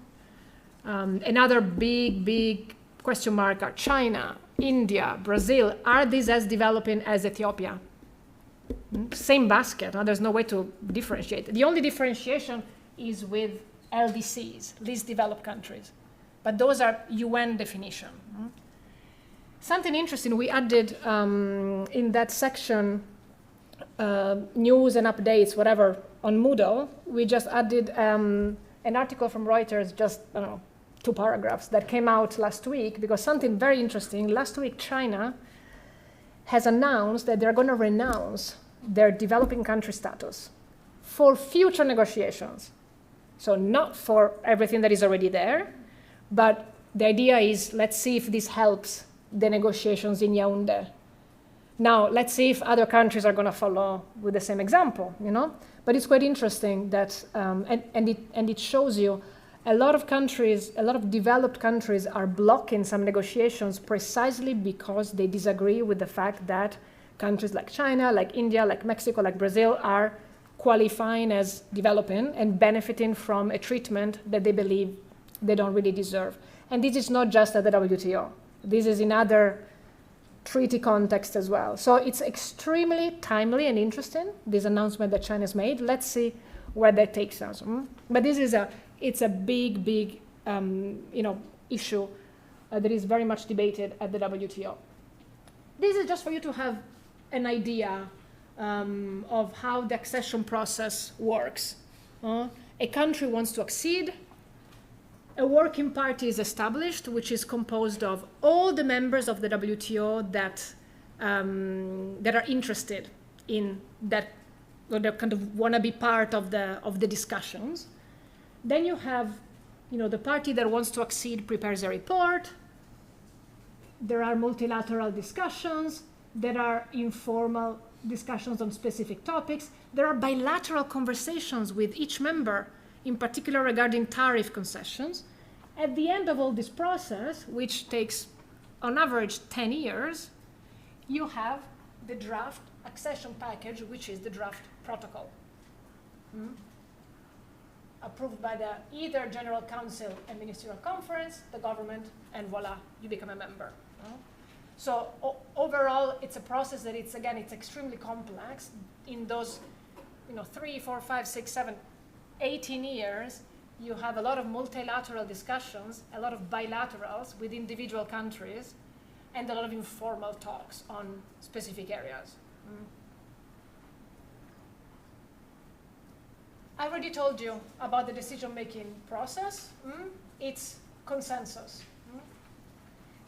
A: Another big question mark are China, India, Brazil. Are these as developing as Ethiopia? Same basket. Huh? There's no way to differentiate. The only differentiation is with LDCs, least developed countries. But those are UN definition. Something interesting, we added in that section, news and updates, whatever, on Moodle, we just added an article from Reuters, just, I don't know, 2 paragraphs that came out last week, because something very interesting. Last week, China has announced that they're going to renounce their developing country status for future negotiations. So not for everything that is already there, but the idea is, let's see if this helps the negotiations in Yaoundé. Now, let's see if other countries are going to follow with the same example, you know? But it's quite interesting that, and it shows you a lot of countries, a lot of developed countries are blocking some negotiations precisely because they disagree with the fact that countries like China, like India, like Mexico, like Brazil are qualifying as developing and benefiting from a treatment that they believe they don't really deserve. And this is not just at the WTO. This is in other treaty context as well. So it's extremely timely and interesting, this announcement that China's made. Let's see where that takes us. But this is it's a big issue that is very much debated at the WTO. This is just for you to have an idea of how the accession process works. A country wants to accede. A working party is established, which is composed of all the members of the WTO that are interested in that, or that kind of want to be part of the discussions. Then you have, the party that wants to accede prepares a report. There are multilateral discussions. There are informal discussions on specific topics. There are bilateral conversations with each member, in particular regarding tariff concessions. At the end of all this process, which takes on average 10 years, you have the draft accession package, which is the draft protocol, approved by the either General Council and Ministerial Conference, the government, and voila, you become a member. So overall, it's a process that it's extremely complex. In those 3, 4, 5, 6, 7, 18 years, you have a lot of multilateral discussions, a lot of bilaterals with individual countries, and a lot of informal talks on specific areas. I already told you about the decision-making process. It's consensus.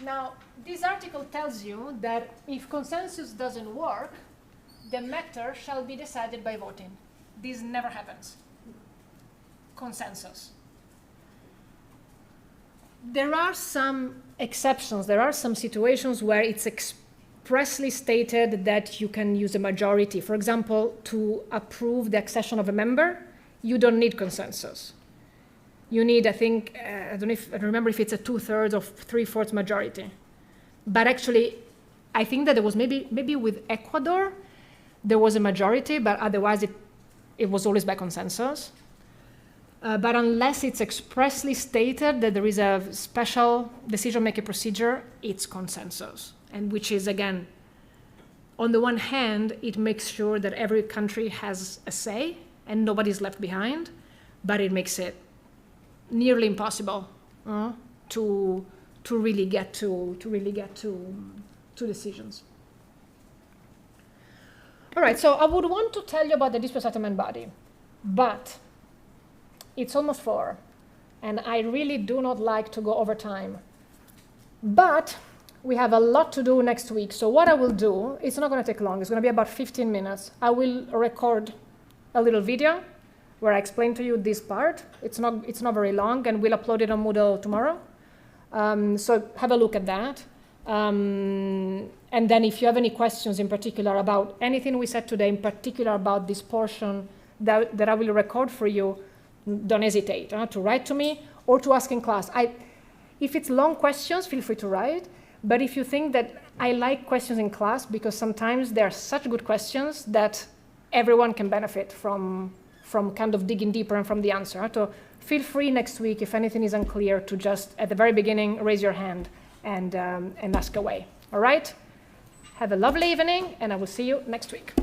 A: Now, this article tells you that if consensus doesn't work, the matter shall be decided by voting. This never happens. Consensus. There are some exceptions. There are some situations where it's expressly stated that you can use a majority. For example, to approve the accession of a member, you don't need consensus. you need, I think, I don't remember if it's a 2/3 or 3/4 majority. But actually, I think that there was maybe with Ecuador, there was a majority, but otherwise it was always by consensus. But unless it's expressly stated that there is a special decision-making procedure, it's consensus. And which is, again, on the one hand, it makes sure that every country has a say and nobody's left behind, but it makes it nearly impossible to really get to decisions. All right, so I would want to tell you about the dispute settlement body, but it's almost 4, and I really do not like to go over time. But we have a lot to do next week, so what I will do, it's not going to take long, it's going to be about 15 minutes. I will record a little video where I explain to you this part. It's not very long, and we'll upload it on Moodle tomorrow. So have a look at that. And then if you have any questions in particular about anything we said today, in particular about this portion that I will record for you, don't hesitate to write to me or to ask in class. If it's long questions, feel free to write. But if you think that I like questions in class because sometimes they are such good questions that everyone can benefit from kind of digging deeper and from the answer. So feel free next week, if anything is unclear, to just at the very beginning raise your hand and ask away. All right? Have a lovely evening, and I will see you next week.